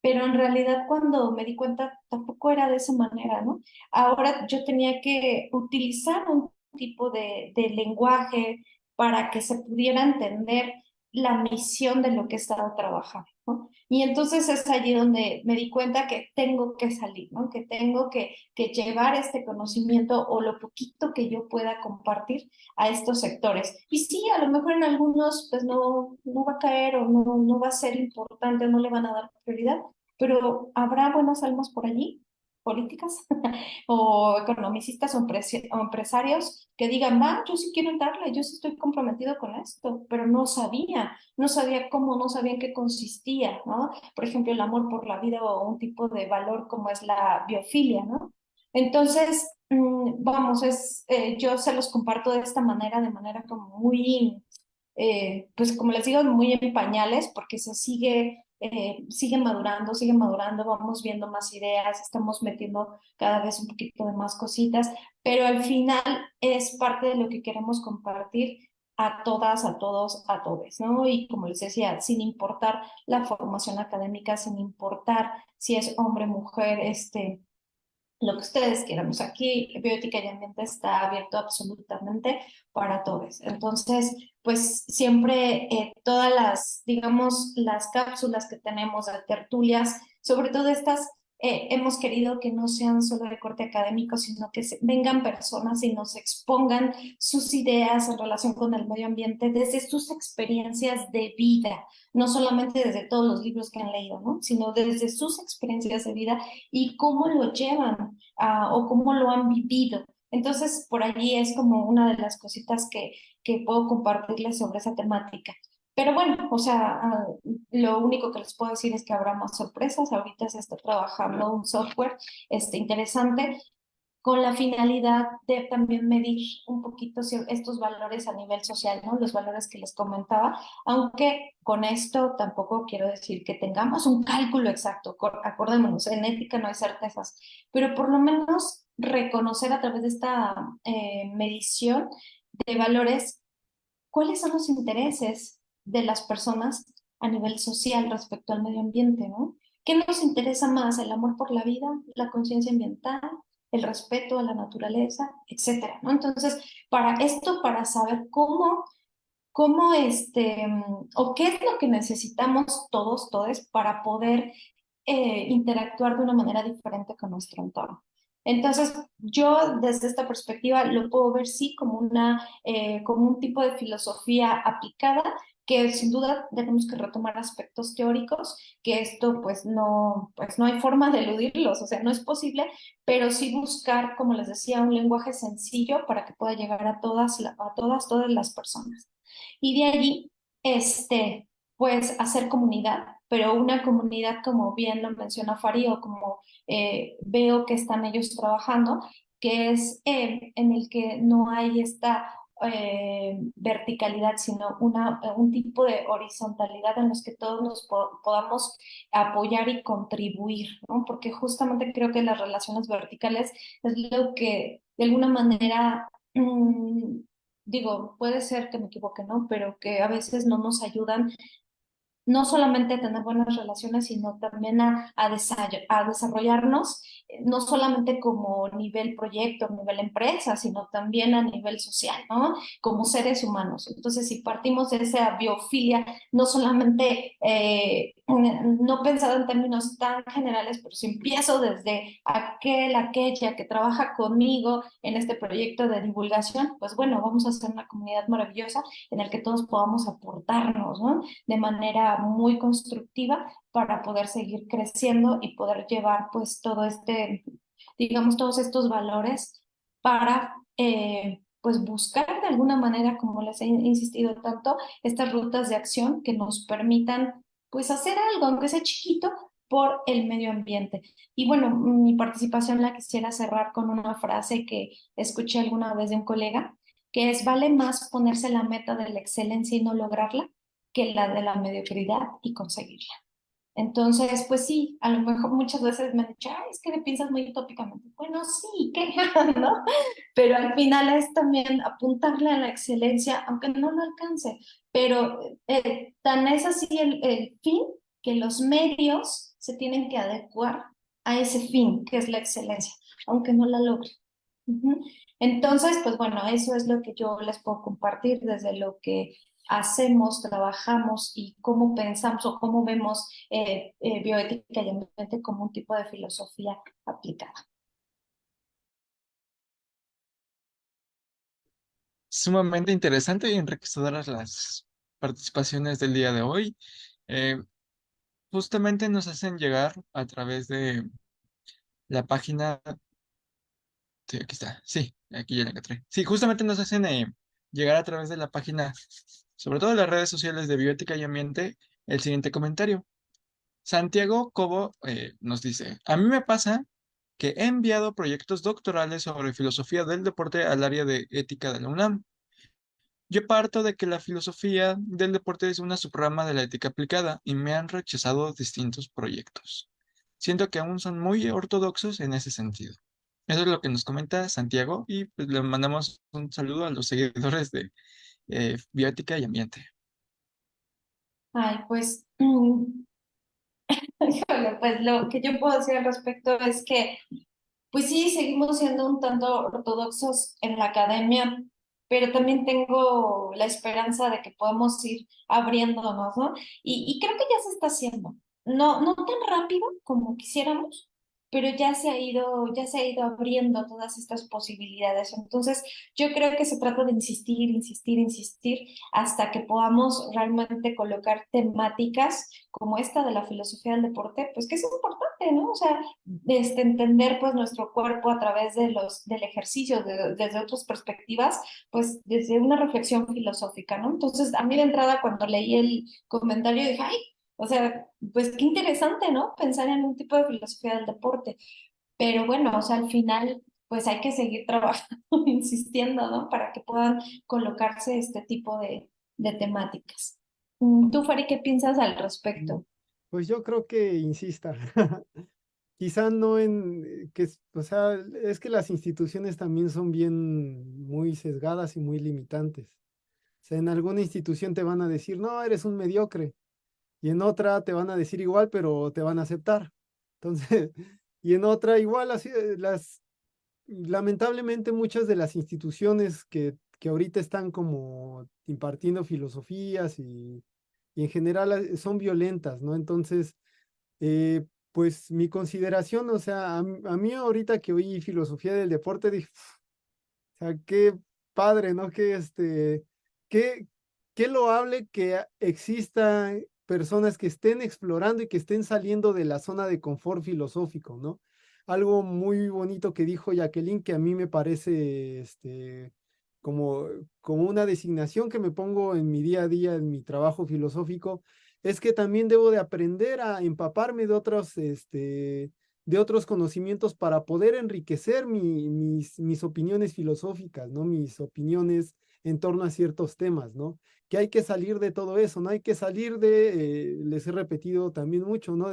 [SPEAKER 3] pero en realidad cuando me di cuenta tampoco era de esa manera, ¿no? Ahora yo tenía que utilizar un tipo de lenguaje para que se pudiera entender la misión de lo que estaba trabajando, ¿no? Y entonces es allí donde me di cuenta que tengo que salir, ¿no? Que tengo que llevar este conocimiento o lo poquito que yo pueda compartir a estos sectores. Y sí, a lo mejor en algunos pues no va a caer o no va a ser importante, no le van a dar prioridad, pero habrá buenas almas por allí, políticas o economicistas o empresarios que digan, va, yo sí quiero entrarle, yo sí estoy comprometido con esto, pero no sabía cómo, no sabía en qué consistía, ¿no? Por ejemplo, el amor por la vida o un tipo de valor como es la biofilia, ¿no? Entonces, vamos, yo se los comparto de manera como muy, pues como les digo, muy en pañales, porque se sigue madurando, vamos viendo más ideas, estamos metiendo cada vez un poquito de más cositas, pero al final es parte de lo que queremos compartir a todas, a todos, a todos, ¿no? Y como les decía, sin importar la formación académica, sin importar si es hombre, mujer, lo que ustedes quieran. O sea, aquí Bioética y Ambiente está abierto absolutamente para todos. Entonces, pues siempre todas las, digamos, las cápsulas que tenemos de tertulias, sobre todo estas, hemos querido que no sean solo de corte académico, sino que vengan personas y nos expongan sus ideas en relación con el medio ambiente desde sus experiencias de vida, no solamente desde todos los libros que han leído, ¿no? Sino desde sus experiencias de vida y cómo lo llevan o cómo lo han vivido. Entonces, por allí es como una de las cositas que puedo compartirles sobre esa temática. Pero bueno, o sea, lo único que les puedo decir es que habrá más sorpresas. Ahorita se está trabajando un software interesante con la finalidad de también medir un poquito estos valores a nivel social, ¿no? Los valores que les comentaba, aunque con esto tampoco quiero decir que tengamos un cálculo exacto, acordémonos, en ética no hay certezas, pero por lo menos reconocer a través de esta medición de valores cuáles son los intereses de las personas a nivel social respecto al medio ambiente, ¿no? ¿Qué nos interesa más? ¿El amor por la vida, la conciencia ambiental, el respeto a la naturaleza, etcétera, ¿no? Entonces, para esto, para saber cómo o qué es lo que necesitamos todos, todes, para poder interactuar de una manera diferente con nuestro entorno. Entonces, yo desde esta perspectiva lo puedo ver sí como como un tipo de filosofía aplicada que sin duda tenemos que retomar aspectos teóricos, que esto pues no hay forma de eludirlos, o sea, no es posible, pero sí buscar, como les decía, un lenguaje sencillo para que pueda llegar a todas las personas. Y de allí, pues hacer comunidad, pero una comunidad como bien lo menciona Fari o como veo que están ellos trabajando, que es en el que no hay esta verticalidad, sino un tipo de horizontalidad en los que todos nos podamos apoyar y contribuir, ¿no? Porque justamente creo que las relaciones verticales es lo que de alguna manera digo, puede ser que me equivoque, ¿no? Pero que a veces no nos ayudan no solamente a tener buenas relaciones, sino también a desarrollarnos, no solamente como nivel proyecto, nivel empresa, sino también a nivel social, ¿no? Como seres humanos. Entonces, si partimos de esa biofilia, no solamente, no pensado en términos tan generales, pero si empiezo desde aquella que trabaja conmigo en este proyecto de divulgación, pues bueno, vamos a hacer una comunidad maravillosa en la que todos podamos aportarnos, ¿no? De manera muy constructiva para poder seguir creciendo y poder llevar pues todo digamos, todos estos valores para pues buscar de alguna manera, como les he insistido tanto, estas rutas de acción que nos permitan pues hacer algo, aunque sea chiquito, por el medio ambiente. Y bueno, mi participación la quisiera cerrar con una frase que escuché alguna vez de un colega, que es: vale más ponerse la meta de la excelencia y no lograrla que la de la mediocridad y conseguirla. Entonces, pues sí, a lo mejor muchas veces me han dicho, ay, es que le piensas muy utópicamente. Bueno, sí, ¿qué? ¿No? Pero al final es también apuntarle a la excelencia, aunque no lo alcance. Pero tan es así el fin que los medios se tienen que adecuar a ese fin, que es la excelencia, aunque no la logre. Ujú. Entonces, pues bueno, eso es lo que yo les puedo compartir desde lo que hacemos, trabajamos y cómo pensamos o cómo vemos bioética y ambiente como un tipo de filosofía aplicada.
[SPEAKER 1] Sumamente interesante y enriquecedoras las participaciones del día de hoy. Eh, Justamente nos hacen llegar a través de la página. Sí, aquí está. Sí, aquí ya la encontré. Sí, justamente nos hacen llegar a través de la página, sobre todo en las redes sociales de Bioética y Ambiente, el siguiente comentario. Santiago Cobo nos dice: a mí me pasa que he enviado proyectos doctorales sobre filosofía del deporte al área de ética de la UNAM. Yo parto de que la filosofía del deporte es una subrama de la ética aplicada y me han rechazado distintos proyectos. Siento que aún son muy ortodoxos en ese sentido. Eso es lo que nos comenta Santiago y pues, le mandamos un saludo a los seguidores de Bioética y Ambiente.
[SPEAKER 3] Ay, pues, híjole, pues lo que yo puedo decir al respecto es que pues sí, seguimos siendo un tanto ortodoxos en la academia, pero también tengo la esperanza de que podamos ir abriéndonos, ¿no? Y creo que ya se está haciendo. No, no tan rápido como quisiéramos, pero ya se ha ido abriendo todas estas posibilidades. Entonces, yo creo que se trata de insistir, insistir, insistir hasta que podamos realmente colocar temáticas como esta de la filosofía del deporte, pues que es importante, ¿no? O sea, entender pues nuestro cuerpo a través de del ejercicio, desde otras perspectivas, pues desde una reflexión filosófica, ¿no? Entonces, a mí de entrada cuando leí el comentario dije, ay, o sea, pues qué interesante, ¿no? Pensar en un tipo de filosofía del deporte. Pero bueno, o sea, al final, pues hay que seguir trabajando, insistiendo, ¿no? Para que puedan colocarse este tipo de temáticas. ¿Tú, Fari, qué piensas al
[SPEAKER 2] Mm,
[SPEAKER 3] respecto?
[SPEAKER 2] Pues yo creo que insista. Quizá no o sea, es que las instituciones también son bien muy sesgadas y muy limitantes. O sea, en alguna institución te van a decir, no, eres un mediocre, y en otra te van a decir igual, pero te van a aceptar. Entonces, y en otra igual, así, lamentablemente muchas de las instituciones que ahorita están como impartiendo filosofías y en general son violentas, ¿no? Entonces, pues mi consideración, o sea, a mí ahorita que oí filosofía del deporte, dije, o sea, qué padre, ¿no? Qué, qué loable que exista personas que estén explorando y que estén saliendo de la zona de confort filosófico, ¿no? Algo muy bonito que dijo Jacqueline, que a mí me parece, como, como una designación que me pongo en mi día a día, en mi trabajo filosófico, es que también debo de aprender a empaparme de otros conocimientos para poder enriquecer mis opiniones filosóficas, ¿no? Mis opiniones en torno a ciertos temas, ¿no? Que hay que salir de todo eso, ¿no? Hay que salir les he repetido también mucho, ¿no?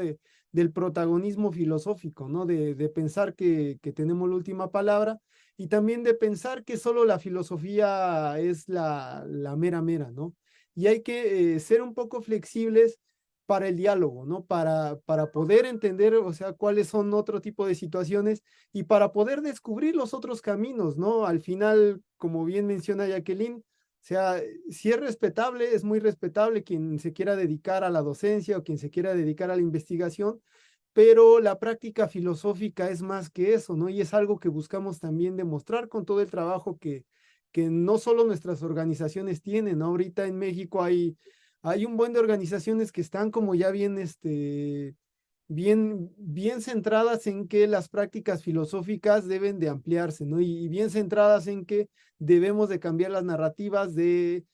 [SPEAKER 2] Del protagonismo filosófico, ¿no? De pensar que tenemos la última palabra y también de pensar que solo la filosofía es la mera mera, ¿no? Y hay que ser un poco flexibles para el diálogo, ¿no? Para poder entender, o sea, cuáles son otro tipo de situaciones y para poder descubrir los otros caminos, ¿no? Al final, como bien menciona Jacqueline, o sea, si es respetable, es muy respetable quien se quiera dedicar a la docencia o quien se quiera dedicar a la investigación, pero la práctica filosófica es más que eso, ¿no? Y es algo que buscamos también demostrar con todo el trabajo que no solo nuestras organizaciones tienen, ¿no? Ahorita en México hay un buen de organizaciones que están como ya bien, bien centradas en que las prácticas filosóficas deben de ampliarse, ¿no? Y bien centradas en que debemos de cambiar las narrativas de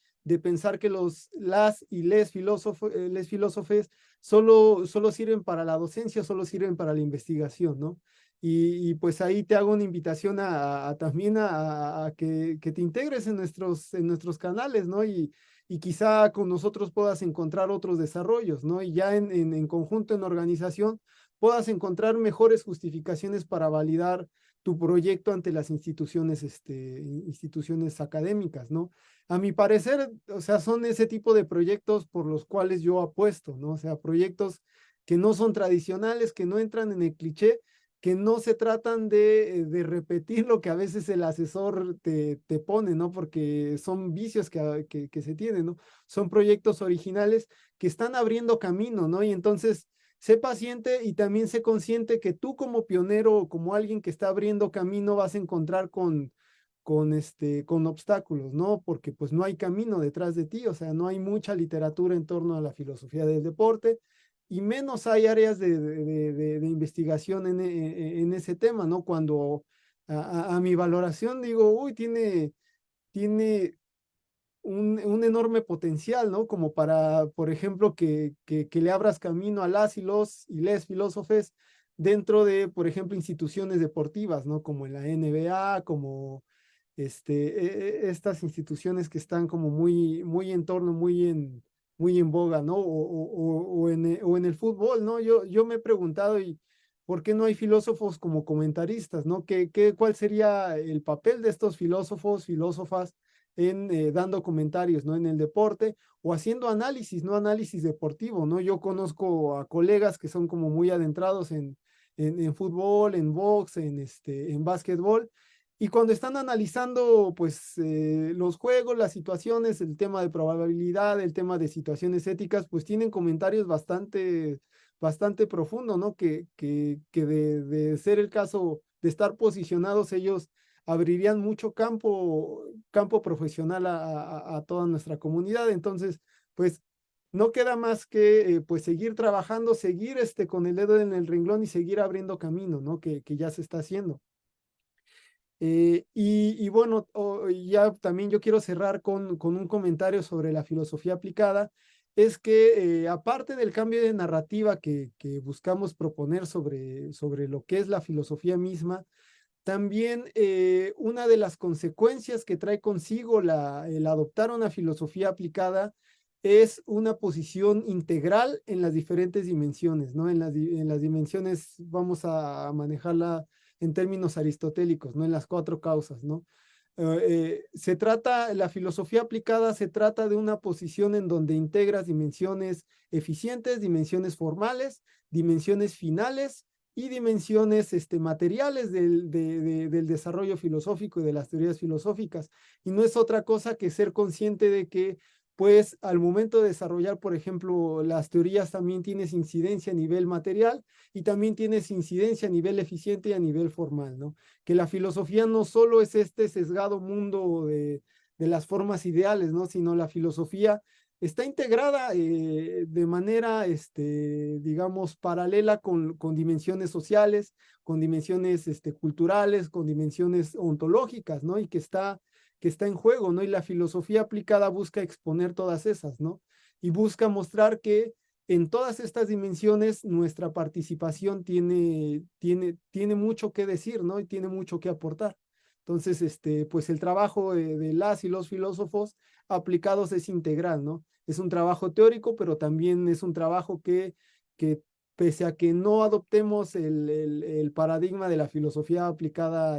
[SPEAKER 2] pensar que las y les filósofes solo sirven para la docencia, solo sirven para la investigación, ¿no? Y pues ahí te hago una invitación también a que te integres en nuestros canales, ¿no? Y quizá con nosotros puedas encontrar otros desarrollos, ¿no? Y ya en conjunto, en organización, puedas encontrar mejores justificaciones para validar tu proyecto ante las instituciones académicas, ¿no? A mi parecer, o sea, son ese tipo de proyectos por los cuales yo apuesto, ¿no? O sea, proyectos que no son tradicionales, que no entran en el cliché, que no se tratan de repetir lo que a veces el asesor te pone, ¿no? Porque son vicios que se tienen, ¿no? Son proyectos originales que están abriendo camino, ¿no? Y entonces, sé paciente y también sé consciente que tú como pionero o como alguien que está abriendo camino vas a encontrar con obstáculos, ¿no? Porque pues no hay camino detrás de ti, o sea, no hay mucha literatura en torno a la filosofía del deporte y menos hay áreas de investigación en ese tema, ¿no? Cuando a mi valoración digo, uy, tiene un enorme potencial, ¿no? Como para, por ejemplo, que le abras camino a las y les filósofes dentro de, por ejemplo, instituciones deportivas, ¿no? Como en la NBA, como estas instituciones que están como muy en torno, muy en boga, ¿no? O en el fútbol, ¿no? Yo me he preguntado, ¿y por qué no hay filósofos como comentaristas, ¿no? ¿Cuál sería el papel de estos filósofos, filósofas en dando comentarios, ¿no? En el deporte o haciendo análisis, ¿no? Análisis deportivo, ¿no? Yo conozco a colegas que son como muy adentrados en fútbol, en box, en básquetbol, y cuando están analizando, pues, los juegos, las situaciones, el tema de probabilidad, el tema de situaciones éticas, pues tienen comentarios bastante profundos, ¿no? Que de ser el caso de estar posicionados, ellos abrirían mucho campo profesional a toda nuestra comunidad. Entonces, pues, no queda más que, pues, seguir trabajando, seguir con el dedo en el renglón y seguir abriendo camino, ¿no? Que ya se está haciendo. Y bueno, ya también yo quiero cerrar con un comentario sobre la filosofía aplicada. Es que aparte del cambio de narrativa que buscamos proponer sobre lo que es la filosofía misma, también una de las consecuencias que trae consigo el adoptar una filosofía aplicada es una posición integral en las diferentes dimensiones, ¿no? En las dimensiones, vamos a manejarla en términos aristotélicos, ¿no? En las cuatro causas, ¿no? La filosofía aplicada se trata de una posición en donde integras dimensiones eficientes, dimensiones formales, dimensiones finales y dimensiones materiales del desarrollo filosófico y de las teorías filosóficas. Y no es otra cosa que ser consciente de que, pues, al momento de desarrollar, por ejemplo, las teorías también tienes incidencia a nivel material y también tienes incidencia a nivel eficiente y a nivel formal, ¿no? Que la filosofía no solo es este sesgado mundo de las formas ideales, ¿no? Sino la filosofía está integrada de manera, digamos, paralela con dimensiones sociales, con dimensiones culturales, con dimensiones ontológicas, ¿no? Y que está en juego, ¿no? Y la filosofía aplicada busca exponer todas esas, ¿no? Y busca mostrar que en todas estas dimensiones nuestra participación tiene mucho que decir, ¿no? Y tiene mucho que aportar. Entonces, pues el trabajo de las y los filósofos aplicados es integral, ¿no? Es un trabajo teórico, pero también es un trabajo que pese a que no adoptemos el paradigma de la filosofía aplicada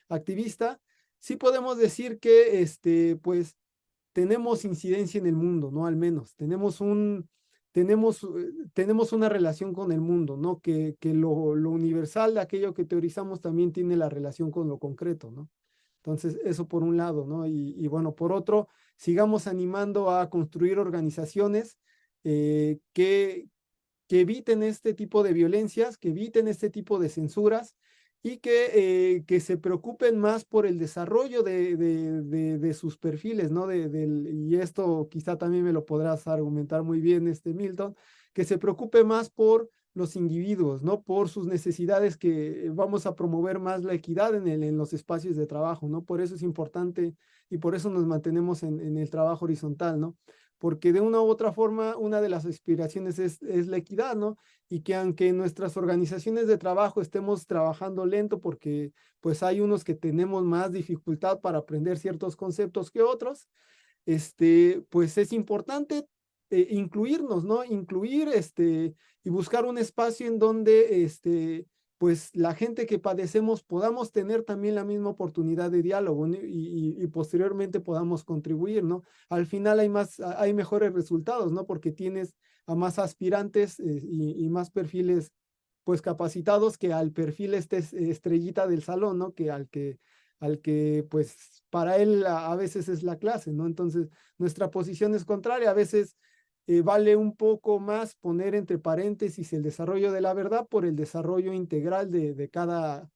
[SPEAKER 2] activista, sí podemos decir que pues tenemos incidencia en el mundo, ¿no? Al menos tenemos tenemos una relación con el mundo, ¿no? Que lo universal, aquello que teorizamos, también tiene la relación con lo concreto, ¿no? Entonces, eso por un lado, ¿no? Y bueno, por otro, sigamos animando a construir organizaciones que eviten este tipo de violencias, que eviten este tipo de censuras y que se preocupen más por el desarrollo de sus perfiles, ¿no? Y esto quizá también me lo podrás argumentar muy bien, Milton, que se preocupe más por los individuos, ¿no? Por sus necesidades, que vamos a promover más la equidad en los espacios de trabajo, ¿no? Por eso es importante y por eso nos mantenemos en el trabajo horizontal, ¿no? Porque de una u otra forma, una de las aspiraciones es la equidad, ¿no? Y que aunque en nuestras organizaciones de trabajo estemos trabajando lento porque pues hay unos que tenemos más dificultad para aprender ciertos conceptos que otros, pues es importante incluirnos, ¿no? Incluir y buscar un espacio en donde pues la gente que padecemos podamos tener también la misma oportunidad de diálogo, ¿no? Y posteriormente podamos contribuir, ¿no? Al final hay mejores resultados, ¿no? Porque tienes a más aspirantes y más perfiles pues capacitados que al perfil estrellita del salón, ¿no? Que al que pues para él a veces es la clase, ¿no? Entonces nuestra posición es contraria, a veces vale un poco más poner entre paréntesis el desarrollo de la verdad por el desarrollo integral de cada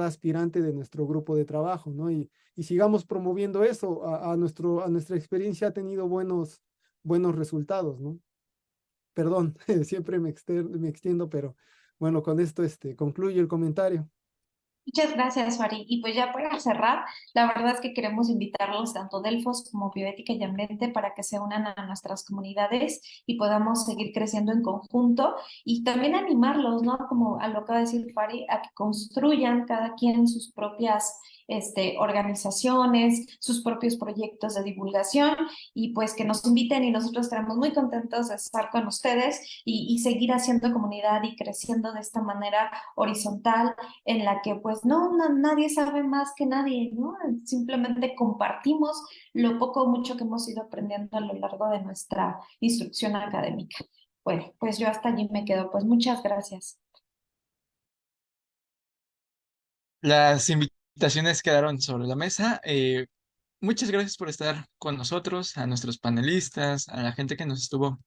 [SPEAKER 2] aspirante de nuestro grupo de trabajo, ¿no? Y sigamos promoviendo eso, a nuestra experiencia ha tenido buenos resultados, ¿no? Perdón, siempre me extiendo, pero bueno, con esto concluyo el comentario.
[SPEAKER 3] Muchas gracias, Fari. Y pues ya para cerrar, la verdad es que queremos invitarlos tanto Delfos como Bioética y Ambiente para que se unan a nuestras comunidades y podamos seguir creciendo en conjunto y también animarlos, ¿no? Como a lo que va a decir Fari, a que construyan cada quien sus propias organizaciones, sus propios proyectos de divulgación y pues que nos inviten y nosotros estaremos muy contentos de estar con ustedes y seguir haciendo comunidad y creciendo de esta manera horizontal en la que pues nadie sabe más que nadie, ¿no? Simplemente compartimos lo poco o mucho que hemos ido aprendiendo a lo largo de nuestra instrucción académica. Bueno, pues yo hasta allí me quedo. Pues muchas gracias.
[SPEAKER 1] Las invitaciones quedaron sobre la mesa. Muchas gracias por estar con nosotros, a nuestros panelistas, a la gente que nos estuvo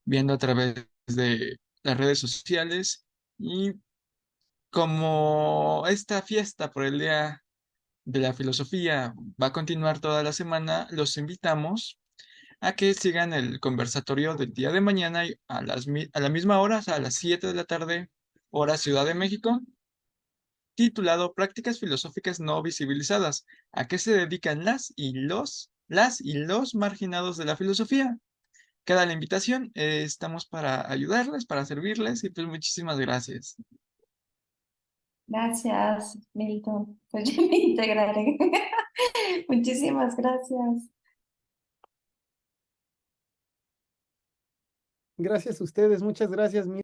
[SPEAKER 1] viendo a través de las redes sociales. Y como esta fiesta por el Día de la Filosofía va a continuar toda la semana, los invitamos a que sigan el conversatorio del día de mañana y a la misma hora, o sea, a las 7 de la tarde, hora Ciudad de México, titulado Prácticas filosóficas no visibilizadas. ¿A qué se dedican las y los marginados de la filosofía? Queda la invitación, estamos para ayudarles, para servirles y pues muchísimas gracias.
[SPEAKER 3] Gracias, Milton. Pues yo me integraré. Muchísimas gracias.
[SPEAKER 2] Gracias a ustedes, muchas gracias.